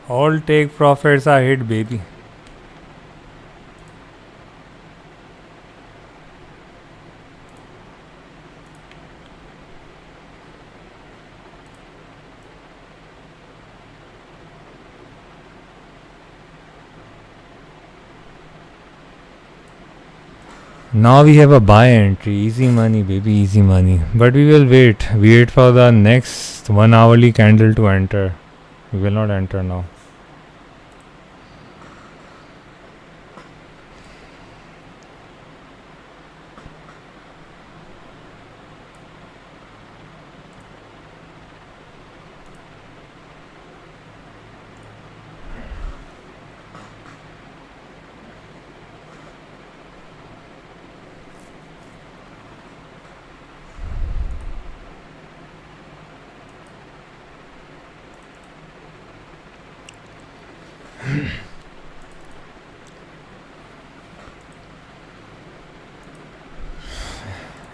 All take profits are hit, baby. Now we have a buy entry, easy money, baby, easy money. But we will wait. Wait for the next 1 hourly candle to enter. We will not enter now.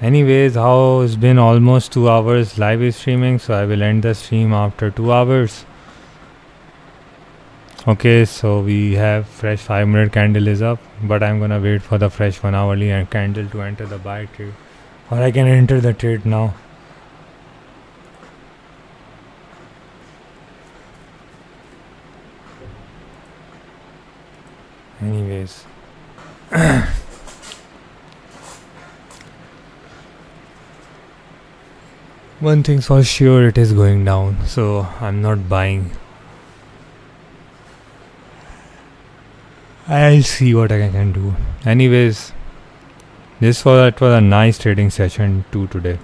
Anyways, how it's been almost 2 hours live streaming, so I will end the stream after 2 hours. Okay, so we have fresh 5-minute candle is up, but I'm gonna wait for the fresh 1 hourly candle to enter the buy trade, or I can enter the trade now. Anyways. One thing's for sure, it is going down, so I'm not buying. I'll see what I can do. Anyways, it was a nice trading session too today.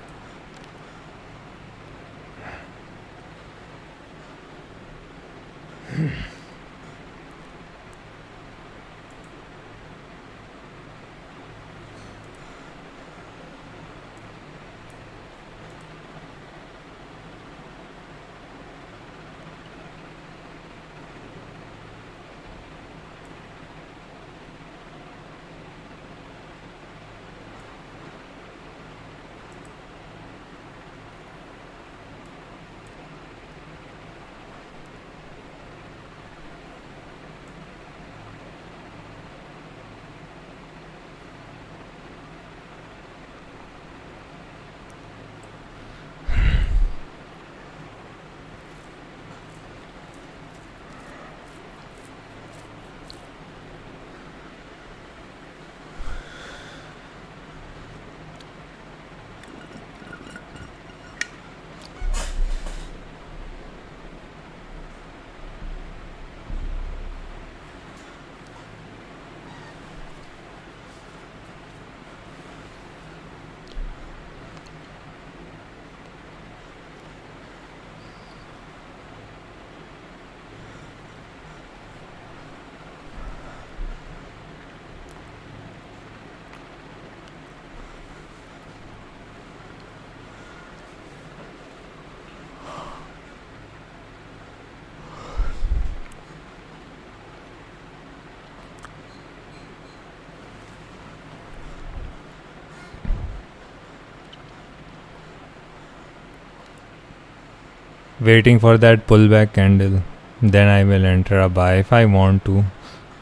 waiting for that pullback candle. Then I will enter a buy if I want to,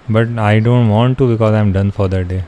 but I don't want to because I'm done for the day.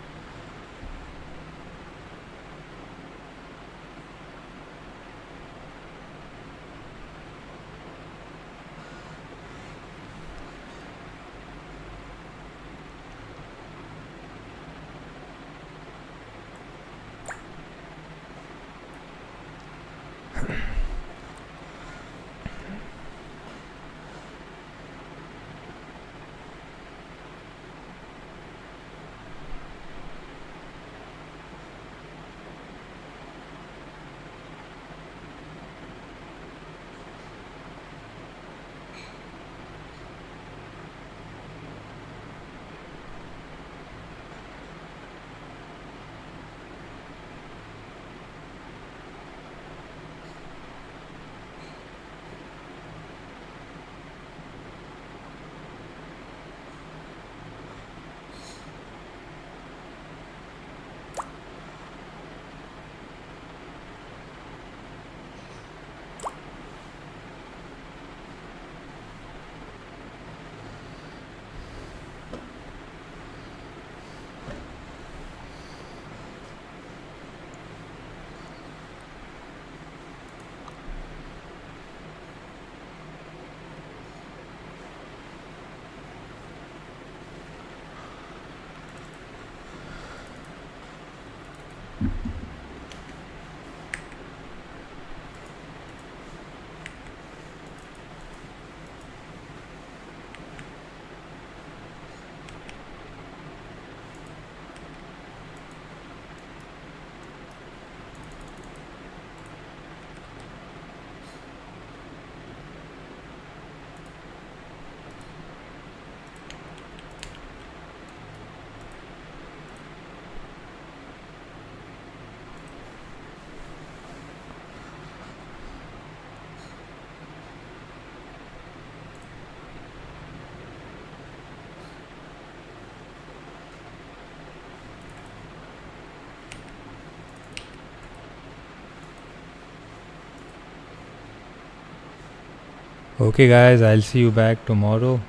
Okay guys, I'll see you back tomorrow.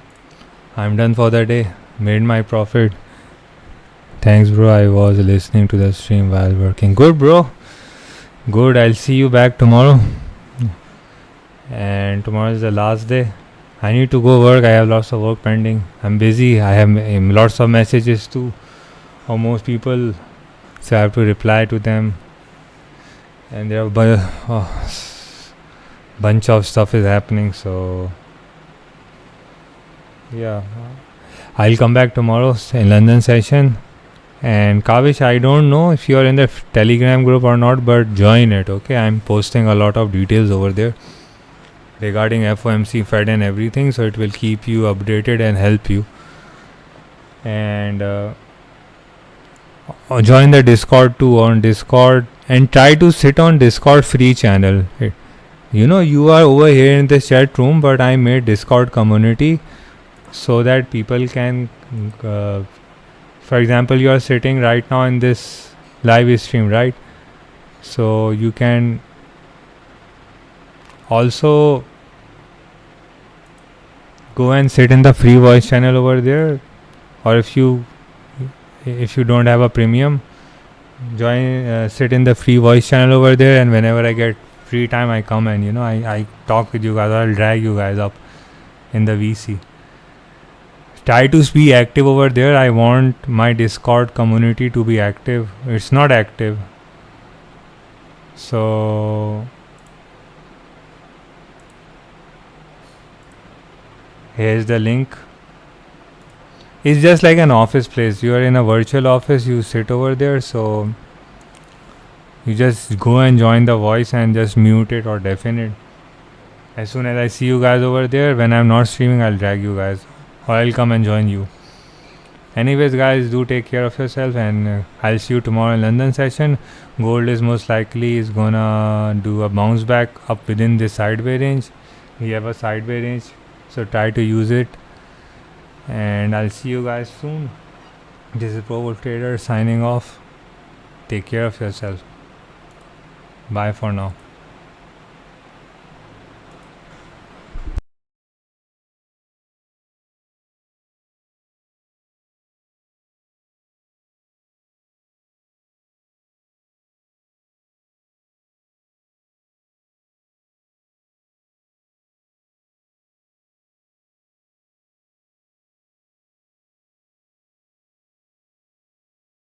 I'm done for the day. Made my profit. Thanks bro, I was listening to the stream while working. Good bro. Good, I'll see you back tomorrow. And tomorrow is the last day. I need to go work. I have lots of work pending. I'm busy. I have lots of messages too. Or most people. So I have to reply to them. And there are bunch of stuff is happening, so yeah, I'll come back tomorrow in London session. And Kavish, I don't know if you are in the Telegram group or not, but join it. Okay, I'm posting a lot of details over there regarding FOMC, Fed and everything, so it will keep you updated and help you. And join the Discord too, on Discord, and try to sit on Discord free channel. You know, you are over here in this chat room, but I made Discord community so that people can, for example, you are sitting right now in this live stream, right? So you can also go and sit in the free voice channel over there, or if you don't have a premium, join, sit in the free voice channel over there, and whenever I get free time I come and I talk with you guys, or I'll drag you guys up in the VC. Try to be active over there. I want my Discord community to be active. It's not active, so here's the link. It's just like an office place. You are in a virtual office, you sit over there, so you just go and join the voice and just mute it or deafen it. As soon as I see you guys over there, when I'm not streaming, I'll drag you guys, or I'll come and join you. Anyways guys, do take care of yourself, and I'll see you tomorrow in London session. Gold is most likely is gonna do a bounce back up within this sideway range. We have a sideway range, so try to use it, and I'll see you guys soon. This is ProWolfTrader signing off. Take care of yourself. Bye for now.